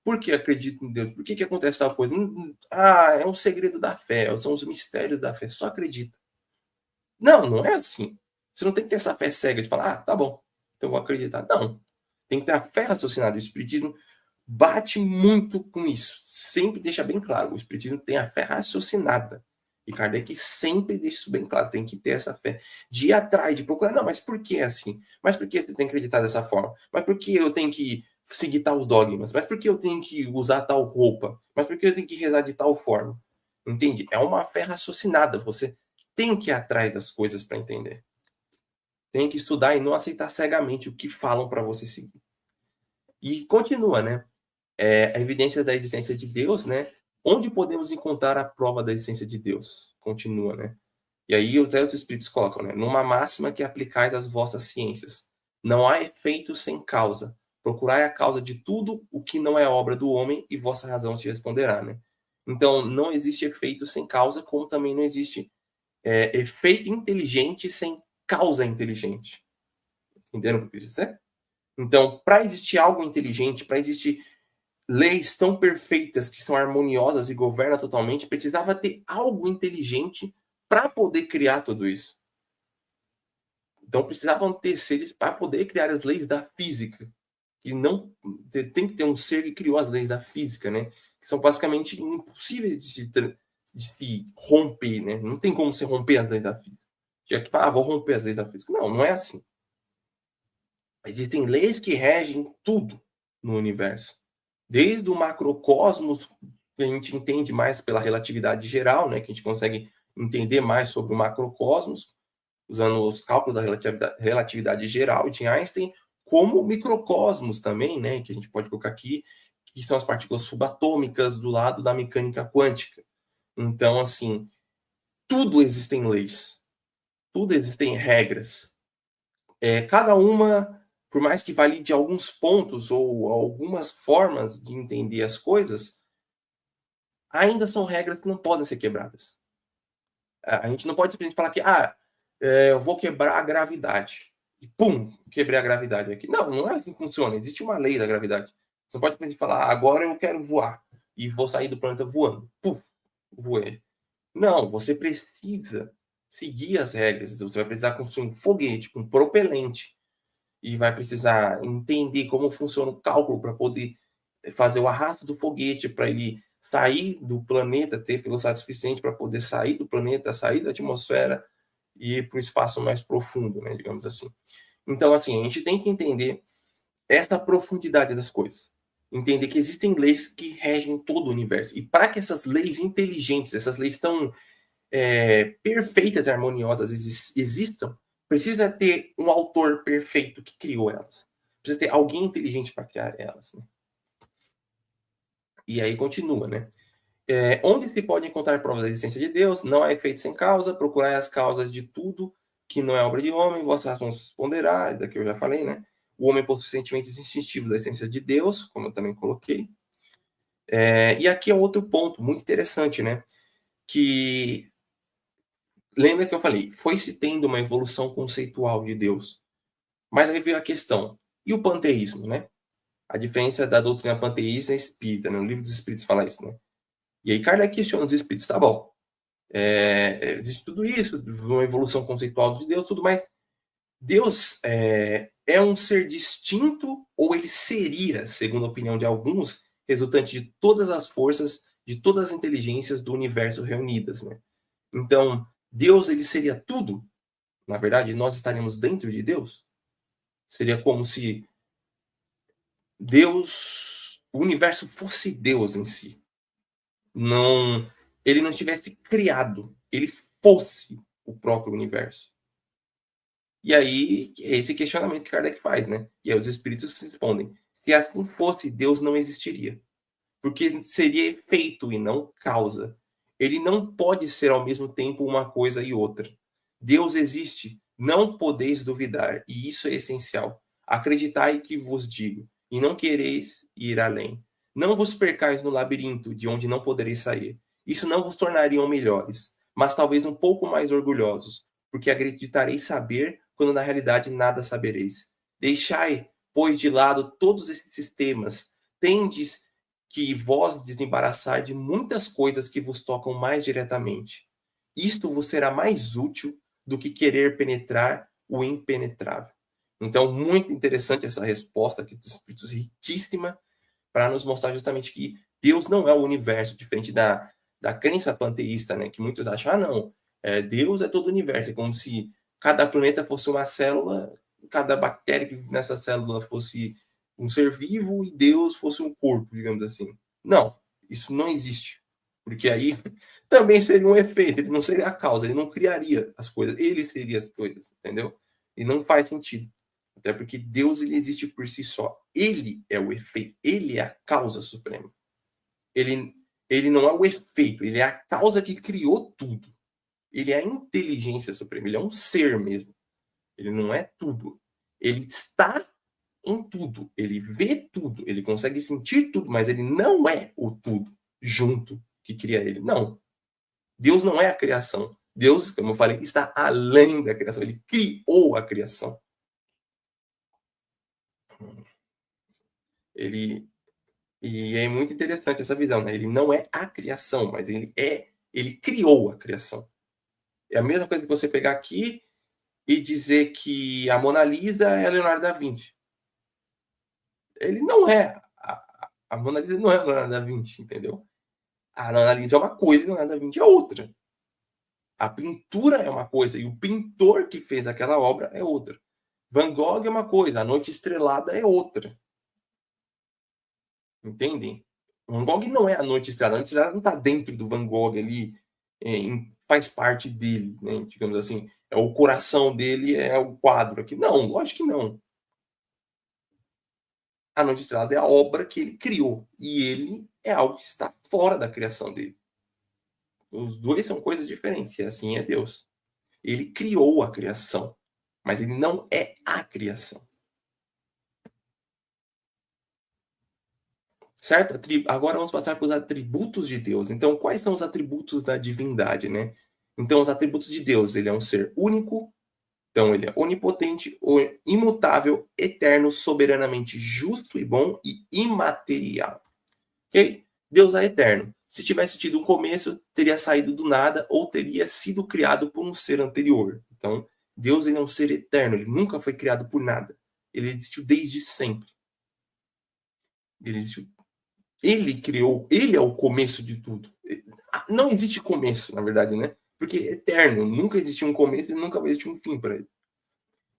Speaker 1: Por que acredito em Deus? Por que acontece tal coisa? É um segredo da fé, são os mistérios da fé, só acredita. Não, não é assim. Você não tem que ter essa fé cega de falar, tá bom, então eu vou acreditar. Não. Tem que ter a fé raciocinada. O Espiritismo bate muito com isso. Sempre deixa bem claro. O Espiritismo tem a fé raciocinada. E Kardec sempre deixa isso bem claro. Tem que ter essa fé. De ir atrás, de procurar. Não, mas por que assim? Mas por que você tem que acreditar dessa forma? Mas por que eu tenho que seguir tais dogmas? Mas por que eu tenho que usar tal roupa? Mas por que eu tenho que rezar de tal forma? Entende? É uma fé raciocinada. Você tem que ir atrás das coisas para entender. Tem que estudar e não aceitar cegamente o que falam para você seguir. E continua, né? A evidência da existência de Deus, né? Onde podemos encontrar a prova da existência de Deus? Continua, né? E aí até os espíritos colocam, né? Numa máxima que aplicais às vossas ciências. Não há efeito sem causa. Procurai a causa de tudo o que não é obra do homem e vossa razão te responderá, né? Então, não existe efeito sem causa, como também não existe efeito inteligente sem causa inteligente. Entenderam o que eu quis dizer? Então, para existir algo inteligente, para existir leis tão perfeitas que são harmoniosas e governam totalmente, precisava ter algo inteligente para poder criar tudo isso. Então precisavam ter seres para poder criar as leis da física. E não tem que ter um ser que criou as leis da física, né? Que são basicamente impossíveis de se romper, né? Não tem como se romper as leis da física. Já que vou romper as leis da física. Não, não é assim. Existem leis que regem tudo no universo. Desde o macrocosmos, que a gente entende mais pela relatividade geral, né, que a gente consegue entender mais sobre o macrocosmos, usando os cálculos da relatividade geral de Einstein, como o microcosmos também, né, que a gente pode colocar aqui, que são as partículas subatômicas do lado da mecânica quântica. Então, assim, tudo existem leis, tudo existem regras. Cada uma, por mais que valide alguns pontos ou algumas formas de entender as coisas, ainda são regras que não podem ser quebradas. A gente não pode simplesmente falar que eu vou quebrar a gravidade. E pum, quebrei a gravidade aqui. Não, não é assim que funciona. Existe uma lei da gravidade. Você não pode simplesmente falar, agora eu quero voar. E vou sair do planeta voando. Puf, voei. Não, você precisa seguir as regras. Você vai precisar construir um foguete com propelente. E vai precisar entender como funciona o cálculo para poder fazer o arrasto do foguete, para ele sair do planeta, ter velocidade suficiente para poder sair do planeta, sair da atmosfera e ir para o espaço mais profundo, né, digamos assim. Então, assim, a gente tem que entender essa profundidade das coisas. Entender que existem leis que regem todo o universo. E para que essas leis inteligentes, essas leis tão perfeitas e harmoniosas existam, precisa ter um autor perfeito que criou elas. Precisa ter alguém inteligente para criar elas. Né? E aí continua, né? Onde se pode encontrar provas da existência de Deus, não há efeito sem causa, procurai as causas de tudo que não é obra de homem, vossa razão responderá, daqui eu já falei, né? O homem possui sentimentos instintivos da essência de Deus, como eu também coloquei. E aqui é outro ponto muito interessante, né? Que lembra que eu falei, foi se tendo uma evolução conceitual de Deus. Mas aí veio a questão, e o panteísmo, né? A diferença da doutrina panteísta e espírita, né? No Livro dos Espíritos fala isso, né? E aí Kardec questiona os espíritos, tá bom, existe tudo isso, uma evolução conceitual de Deus, tudo mais. Deus é um ser distinto ou ele seria, segundo a opinião de alguns, resultante de todas as forças, de todas as inteligências do universo reunidas, né? Então, Deus ele seria tudo? Na verdade, nós estaremos dentro de Deus? Seria como se Deus, o universo fosse Deus em si. Não, ele não estivesse criado, ele fosse o próprio universo. E aí, esse questionamento que Kardec faz, né? E aí os espíritos respondem: se assim fosse, Deus não existiria. Porque seria efeito e não causa. Ele não pode ser ao mesmo tempo uma coisa e outra. Deus existe, não podeis duvidar, e isso é essencial. Acreditai que vos digo, e não quereis ir além. Não vos percais no labirinto, de onde não podereis sair. Isso não vos tornariam melhores, mas talvez um pouco mais orgulhosos, porque acreditareis saber, quando na realidade nada sabereis. Deixai, pois, de lado todos esses sistemas, tendes que vós desembaraçar de muitas coisas que vos tocam mais diretamente. Isto vos será mais útil do que querer penetrar o impenetrável. Então, muito interessante essa resposta aqui dos Espíritos, riquíssima, para nos mostrar justamente que Deus não é o universo, diferente da crença panteísta, né? Que muitos acham, não, Deus é todo o universo, é como se cada planeta fosse uma célula, cada bactéria que nessa célula fosse um ser vivo e Deus fosse um corpo, digamos assim. Não, isso não existe. Porque aí também seria um efeito, ele não seria a causa, ele não criaria as coisas, ele seria as coisas, entendeu? E não faz sentido. Até porque Deus ele existe por si só. Ele é o efeito, ele é a causa suprema. Ele não é o efeito, ele é a causa que criou tudo. Ele é a inteligência suprema, ele é um ser mesmo. Ele não é tudo. Ele está em tudo, ele vê tudo, ele consegue sentir tudo, mas ele não é o tudo junto que cria ele. Não. Deus não é a criação. Deus, como eu falei, está além da criação. Ele criou a criação. E é muito interessante essa visão, né? Ele não é a criação, mas ele criou a criação. É a mesma coisa que você pegar aqui e dizer que a Mona Lisa é Leonardo da Vinci. Ele não é. A Mona Lisa não é Leonardo da Vinci, entendeu? A Mona Lisa é uma coisa e Leonardo da Vinci é outra. A pintura é uma coisa e o pintor que fez aquela obra é outra. Van Gogh é uma coisa, A Noite Estrelada é outra. Entendem? Van Gogh não é A Noite Estrelada. A Noite Estrelada não está dentro do Van Gogh ali, faz parte dele, né? Digamos assim. É o coração dele, é o quadro aqui. Não, lógico que não. A Noite Estrelada é a obra que ele criou. E ele é algo que está fora da criação dele. Os dois são coisas diferentes. E assim é Deus. Ele criou a criação. Mas ele não é a criação. Certo? Agora vamos passar para os atributos de Deus. Então, quais são os atributos da divindade, né? Então, os atributos de Deus, ele é um ser único, então ele é onipotente, imutável, eterno, soberanamente justo e bom e imaterial. Ok? Deus é eterno. Se tivesse tido um começo, teria saído do nada ou teria sido criado por um ser anterior. Então, Deus ele é um ser eterno, ele nunca foi criado por nada. Ele existiu desde sempre. Ele existiu. Ele criou, ele é o começo de tudo. Não existe começo, na verdade, né? Porque é eterno, nunca existiu um começo e nunca vai existir um fim para ele.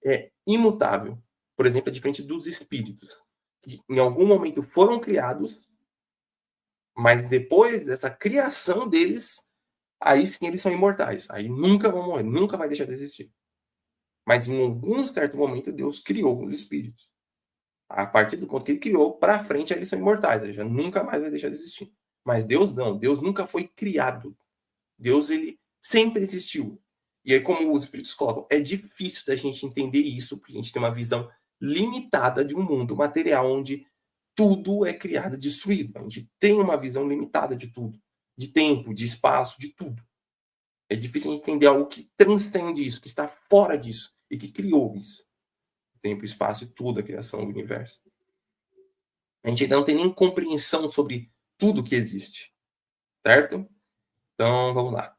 Speaker 1: É imutável. Por exemplo, é diferente dos espíritos, que em algum momento foram criados, mas depois dessa criação deles, aí sim eles são imortais. Aí nunca vão morrer, nunca vai deixar de existir. Mas em algum certo momento Deus criou os espíritos. A partir do ponto que ele criou, para frente eles são imortais, ele já nunca mais vai deixar de existir. Mas Deus não, Deus nunca foi criado. Deus, ele sempre existiu. E aí, como os espíritos colocam, é difícil da gente entender isso, porque a gente tem uma visão limitada de um mundo material onde tudo é criado e destruído. A gente tem uma visão limitada de tudo, de tempo, de espaço, de tudo. É difícil a gente entender algo que transcende isso, que está fora disso e que criou isso. Tempo, espaço e tudo, a criação do universo. A gente ainda não tem nem compreensão sobre tudo que existe, certo? Então, vamos lá.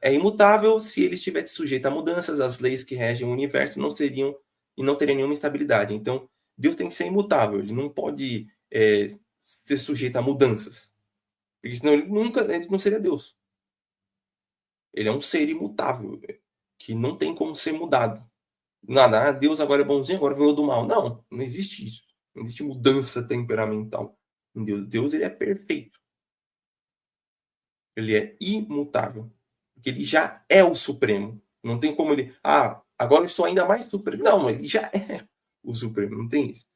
Speaker 1: É imutável se ele estivesse sujeito a mudanças, as leis que regem o universo não seriam e não teriam nenhuma estabilidade. Então, Deus tem que ser imutável, ele não pode ser sujeito a mudanças, porque senão ele não seria Deus. Ele é um ser imutável, que não tem como ser mudado. Nada, Deus agora é bonzinho, agora virou do mal. Não, não existe isso. Não existe mudança temperamental em Deus. Deus, ele é perfeito. Ele é imutável. Porque ele já é o Supremo. Não tem como ele... agora eu estou ainda mais Supremo. Não, ele já é o Supremo. Não tem isso.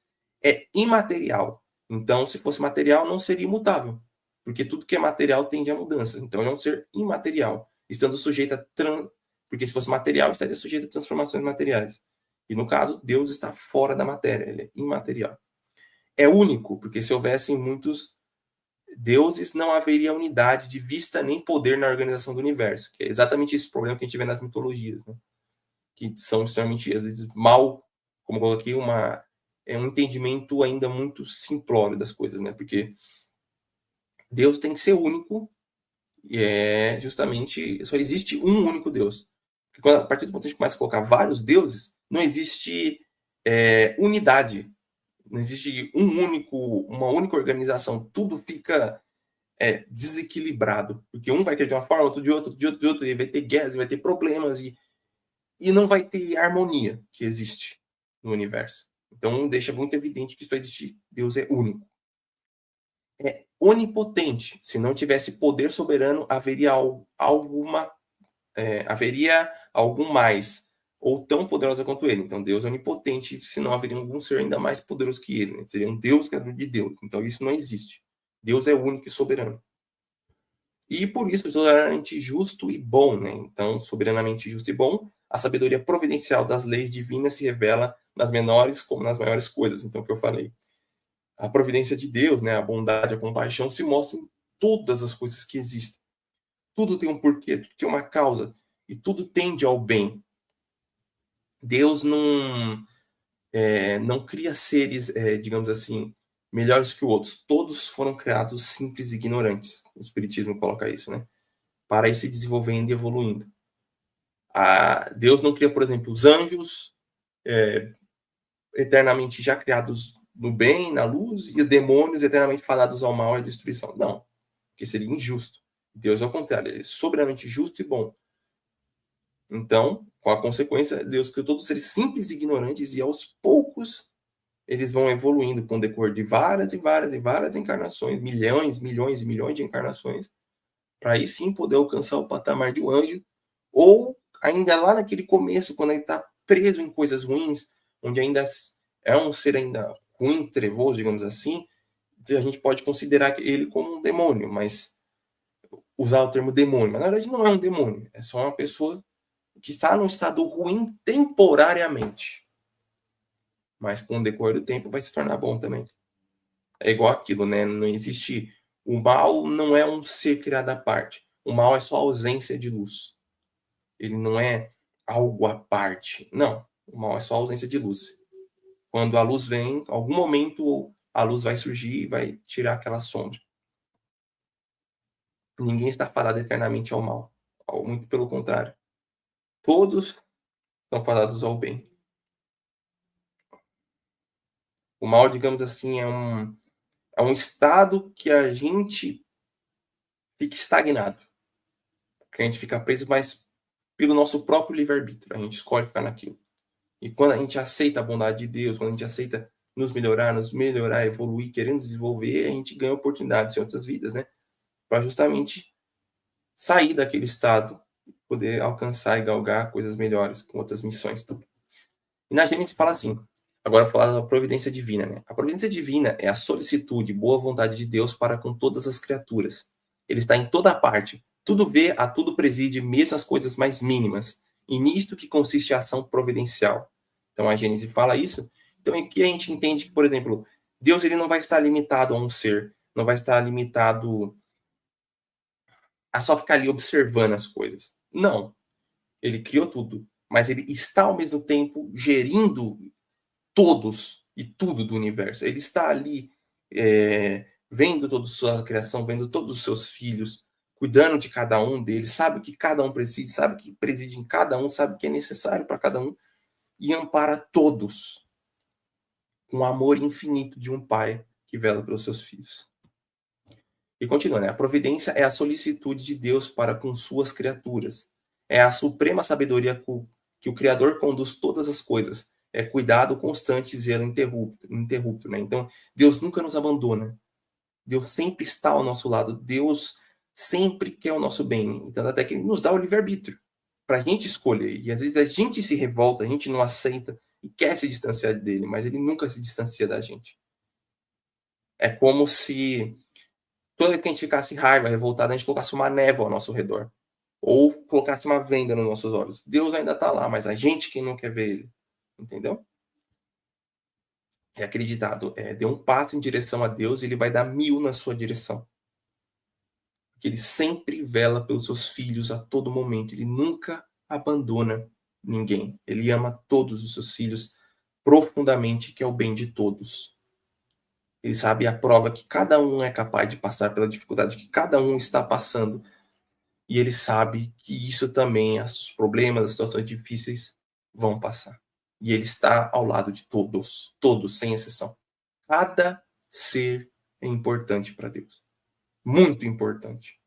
Speaker 1: É imaterial. Então, se fosse material, não seria imutável. Porque tudo que é material tende a mudanças. Então, ele é um ser imaterial. Estando sujeito a... Porque se fosse material, estaria sujeito a transformações materiais. E no caso, Deus está fora da matéria. Ele é imaterial. É único, porque se houvessem muitos deuses, não haveria unidade de vista nem poder na organização do universo, que é exatamente esse problema que a gente vê nas mitologias, né? Que são extremamente, às vezes, mal, como eu coloquei, um entendimento ainda muito simplório das coisas, né? Porque Deus tem que ser único, e é justamente, só existe um único Deus. Porque a partir do ponto que a gente começa a colocar vários deuses, não existe unidade, não existe uma única organização, tudo fica desequilibrado, porque um vai querer de uma forma, outro de outro, e vai ter guerras, vai ter problemas, e não vai ter harmonia que existe no universo. Então haveria muito evidente que só existe. Deus é único. É onipotente. Se não tivesse poder soberano, haveria algum mais, ou tão poderosa quanto ele. Então Deus é onipotente, senão haveria algum ser ainda mais poderoso que ele, né? Seria um Deus criador de Deus. Então isso não existe. Deus é único e soberano. E por isso, soberanamente justo e bom, né? Então, soberanamente justo e bom, a sabedoria providencial das leis divinas se revela nas menores como nas maiores coisas. Então, o que eu falei, a providência de Deus, né? A bondade, a compaixão se mostra em todas as coisas que existem. Tudo tem um porquê, tudo tem uma causa e tudo tende ao bem. Deus não cria seres, digamos assim, melhores que outros. Todos foram criados simples e ignorantes. O Espiritismo coloca isso, né? Para ir se desenvolvendo e evoluindo. Deus não cria, por exemplo, os anjos eternamente já criados no bem, na luz, e demônios eternamente fadados ao mal e à destruição. Não, porque seria injusto. Deus, ao contrário, ele é soberanamente justo e bom. Então, com a consequência, Deus criou todos os seres simples e ignorantes, e aos poucos eles vão evoluindo com o decorrer de várias e várias e várias encarnações, milhões, milhões e milhões de encarnações, para aí sim poder alcançar o patamar de um anjo, ou ainda lá naquele começo, quando ele está preso em coisas ruins, onde ainda é um ser ainda ruim, trevoso, digamos assim, a gente pode considerar ele como um demônio, mas usar o termo demônio, mas na verdade não é um demônio, é só uma pessoa que está num estado ruim temporariamente, mas com o decorrer do tempo vai se tornar bom também. É igual aquilo, né? Não existe... O mal não é um ser criado à parte. O mal é só ausência de luz. Ele não é algo à parte. Não. O mal é só ausência de luz. Quando a luz vem, em algum momento a luz vai surgir e vai tirar aquela sombra. Ninguém está fadado eternamente ao mal. Muito pelo contrário. Todos estão fadados ao bem. O mal, digamos assim, é um estado que a gente fica estagnado. Que a gente fica preso, mas pelo nosso próprio livre-arbítrio. A gente escolhe ficar naquilo. E quando a gente aceita a bondade de Deus, quando a gente aceita nos melhorar, evoluir, querendo desenvolver, a gente ganha oportunidades em outras vidas, né? Para justamente sair daquele estado, poder alcançar e galgar coisas melhores, com outras missões. E na Gênesis fala assim, agora vou falar da providência divina, né? A providência divina é a solicitude, boa vontade de Deus para com todas as criaturas. Ele está em toda parte, tudo vê, a tudo preside, mesmo as coisas mais mínimas. E nisto que consiste a ação providencial. Então a Gênesis fala isso. Então aqui a gente entende que, por exemplo, Deus ele não vai estar limitado a um ser, não vai estar limitado a só ficar ali observando as coisas. Não. Ele criou tudo, mas ele está ao mesmo tempo gerindo todos e tudo do universo. Ele está ali vendo toda a sua criação, vendo todos os seus filhos, cuidando de cada um deles, sabe o que cada um precisa, sabe o que preside em cada um, sabe o que é necessário para cada um e ampara todos com o amor infinito de um pai que vela pelos seus filhos. E continua, né? A providência é a solicitude de Deus para com suas criaturas. É a suprema sabedoria que o Criador conduz todas as coisas. É cuidado constante e zelo interrupto, né? Então, Deus nunca nos abandona. Deus sempre está ao nosso lado. Deus sempre quer o nosso bem. Então, até que ele nos dá o livre-arbítrio para a gente escolher. E às vezes a gente se revolta, a gente não aceita e quer se distanciar dele, mas ele nunca se distancia da gente. É como se toda vez que a gente ficasse raiva, revoltado, a gente colocasse uma névoa ao nosso redor. Ou colocasse uma venda nos nossos olhos. Deus ainda está lá, mas a gente que não quer ver ele. Entendeu? É aquele ditado, dê um passo em direção a Deus e ele vai dar 1000 na sua direção. Porque ele sempre vela pelos seus filhos a todo momento. Ele nunca abandona ninguém. Ele ama todos os seus filhos profundamente, que é o bem de todos. Ele sabe a prova que cada um é capaz de passar pela dificuldade que cada um está passando. E ele sabe que isso também, os problemas, as situações difíceis vão passar. E ele está ao lado de todos, todos, sem exceção. Cada ser é importante para Deus. Muito importante.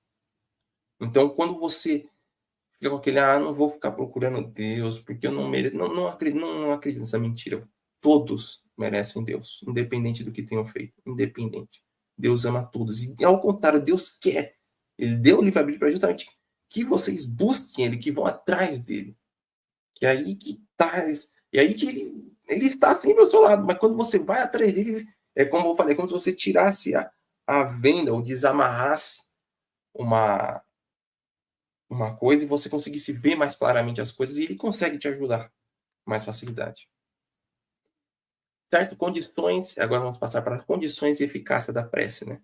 Speaker 1: Então, quando você fica com aquele, não vou ficar procurando Deus, porque eu não mereço. Não acredito nessa mentira. Todos merecem Deus, independente do que tenham feito. Independente. Deus ama todos. E ao contrário, Deus quer. Ele deu o livre-arbítrio para justamente que vocês busquem ele, que vão atrás dele. Que é aí que tá. E aí que ele está sempre ao seu lado. Mas quando você vai atrás dele, é como eu falei, como se você tirasse a venda ou desamarrasse uma coisa e você conseguisse ver mais claramente as coisas e ele consegue te ajudar com mais facilidade. Certo? Condições, agora vamos passar para as condições e eficácia da prece, né?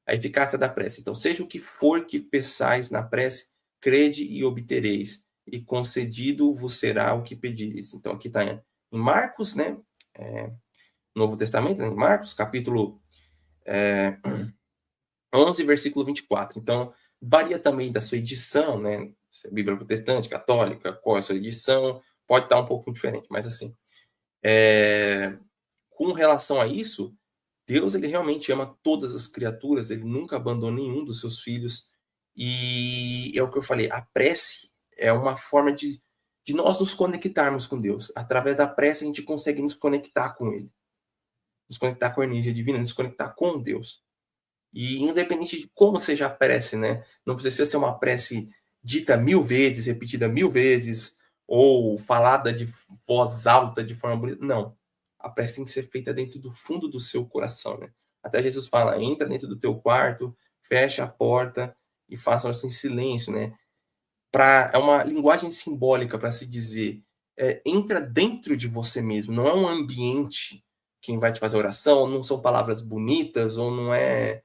Speaker 1: A eficácia da prece. Então, seja o que for que peçais na prece, crede e obtereis, e concedido vos será o que pedires. Então, aqui está em Marcos, né? Novo Testamento, né? Em Marcos, capítulo 11, versículo 24. Então, varia também da sua edição, né? Se é Bíblia protestante, católica, qual é a sua edição, pode estar um pouco diferente, mas assim, com relação a isso, Deus ele realmente ama todas as criaturas, ele nunca abandona nenhum dos seus filhos, e é o que eu falei, a prece é uma forma de nós nos conectarmos com Deus. Através da prece a gente consegue nos conectar com ele, nos conectar com a energia divina, nos conectar com Deus. E independente de como seja a prece, né? Não precisa ser uma prece dita 1000 vezes, repetida 1000 vezes, ou falada de voz alta, de forma bonita. Não. A prece tem que ser feita dentro do fundo do seu coração, né? Até Jesus fala, entra dentro do teu quarto, fecha a porta e faça isso em silêncio, né? É uma linguagem simbólica para se dizer, entra dentro de você mesmo, não é um ambiente quem vai te fazer oração, não são palavras bonitas, ou não é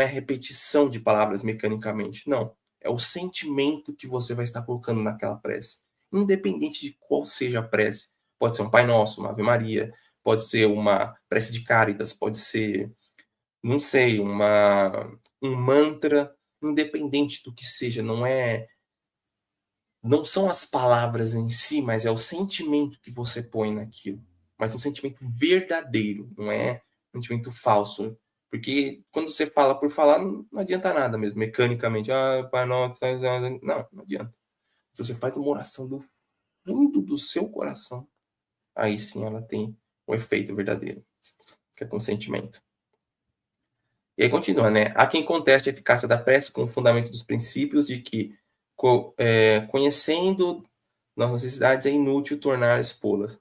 Speaker 1: repetição de palavras mecanicamente, não. É o sentimento que você vai estar colocando naquela prece. Independente de qual seja a prece. Pode ser um Pai Nosso, uma Ave Maria, pode ser uma prece de Cáritas, pode ser, não sei, um mantra, independente do que seja, não são as palavras em si, mas é o sentimento que você põe naquilo. Mas um sentimento verdadeiro, não é um sentimento falso. Porque quando você fala por falar, não adianta nada mesmo, mecanicamente. Pai nosso, não adianta. Se você faz uma oração do fundo do seu coração, aí sim ela tem um efeito verdadeiro, que é com sentimento. E aí continua, né? Há quem conteste a eficácia da prece com o fundamento dos princípios de que, conhecendo nossas necessidades, é inútil tornar expô-las.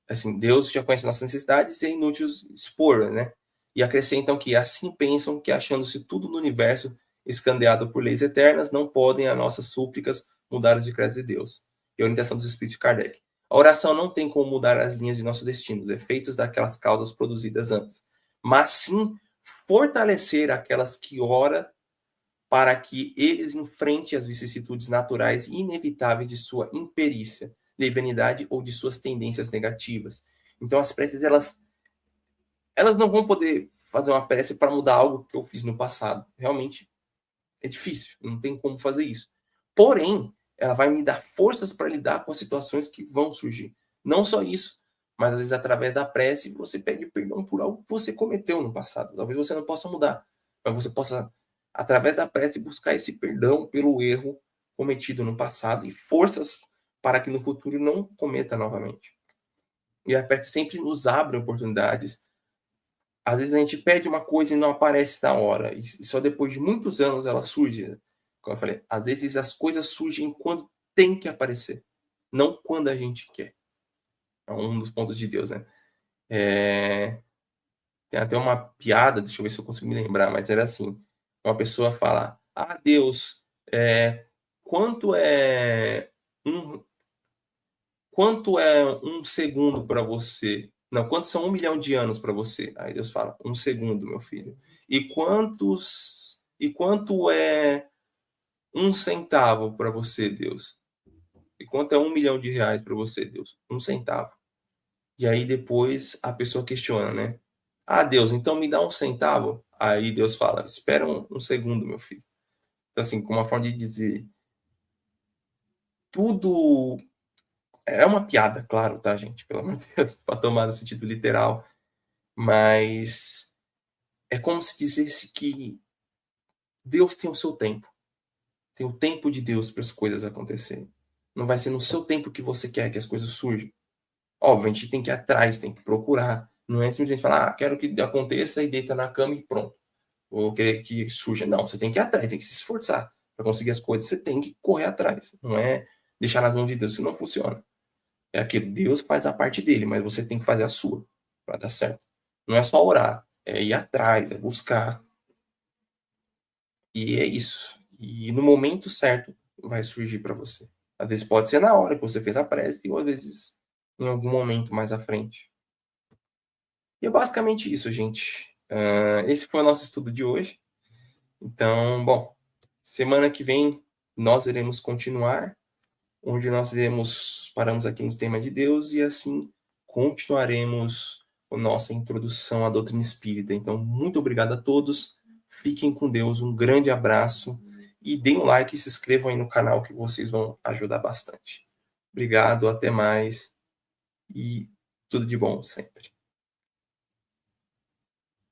Speaker 1: Assim, Deus já conhece nossas necessidades e é inútil expor, né? E acrescentam que assim pensam que, achando-se tudo no universo escandeado por leis eternas, não podem as nossas súplicas mudar os decretos de Deus. E a orientação dos Espíritos de Kardec. A oração não tem como mudar as linhas de nossos destinos, efeitos daquelas causas produzidas antes, mas sim fortalecer aquelas que ora para que eles enfrentem as vicissitudes naturais e inevitáveis de sua imperícia, levianidade ou de suas tendências negativas. Então, as preces, elas não vão poder fazer uma prece para mudar algo que eu fiz no passado. Realmente é difícil, não tem como fazer isso. Porém, ela vai me dar forças para lidar com as situações que vão surgir. Não só isso, mas às vezes através da prece você pede perdão por algo que você cometeu no passado. Talvez você não possa mudar, mas você possa, através da prece, buscar esse perdão pelo erro cometido no passado e forças para que no futuro não cometa novamente. E a prece sempre nos abre oportunidades. Às vezes a gente pede uma coisa e não aparece na hora, e só depois de muitos anos ela surge. Como eu falei, às vezes as coisas surgem quando tem que aparecer, não quando a gente quer. É um dos pontos de Deus, né? Tem até uma piada, deixa eu ver se eu consigo me lembrar, mas era assim: uma pessoa fala, ah, Deus, quanto é um, quanto é um segundo para você? Não, quantos são 1 milhão de anos para você? Aí Deus fala, 1 segundo, meu filho. E quanto é 1 centavo para você, Deus? E quanto é 1 milhão de reais para você, Deus? 1 centavo. E aí depois a pessoa questiona, né? Ah, Deus, então me dá 1 centavo? Aí Deus fala, espera um segundo, meu filho. Então, assim, com uma forma de dizer, tudo é uma piada, claro, tá, gente? Pelo amor de Deus, para tomar no sentido literal. Mas é como se dissesse que Deus tem o seu tempo. Tem o tempo de Deus para as coisas acontecerem. Não vai ser no seu tempo que você quer que as coisas surjam. Óbvio, a gente tem que ir atrás, tem que procurar. Não é simplesmente falar, quero que aconteça e deita na cama e pronto. Ou querer que surja. Não, você tem que ir atrás, tem que se esforçar. Para conseguir as coisas, você tem que correr atrás. Não é deixar nas mãos de Deus, isso não funciona. É aquilo, Deus faz a parte dele, mas você tem que fazer a sua para dar certo. Não é só orar, é ir atrás, é buscar. E é isso. E no momento certo vai surgir para você. Às vezes pode ser na hora que você fez a prece, ou às vezes em algum momento mais à frente. E é basicamente isso, gente. Esse foi o nosso estudo de hoje. Então, bom, semana que vem nós iremos continuar, onde nós paramos aqui no tema de Deus e assim continuaremos a nossa introdução à doutrina espírita. Então, muito obrigado a todos. Fiquem com Deus, um grande abraço e deem um like e se inscrevam aí no canal que vocês vão ajudar bastante. Obrigado, até mais e tudo de bom sempre.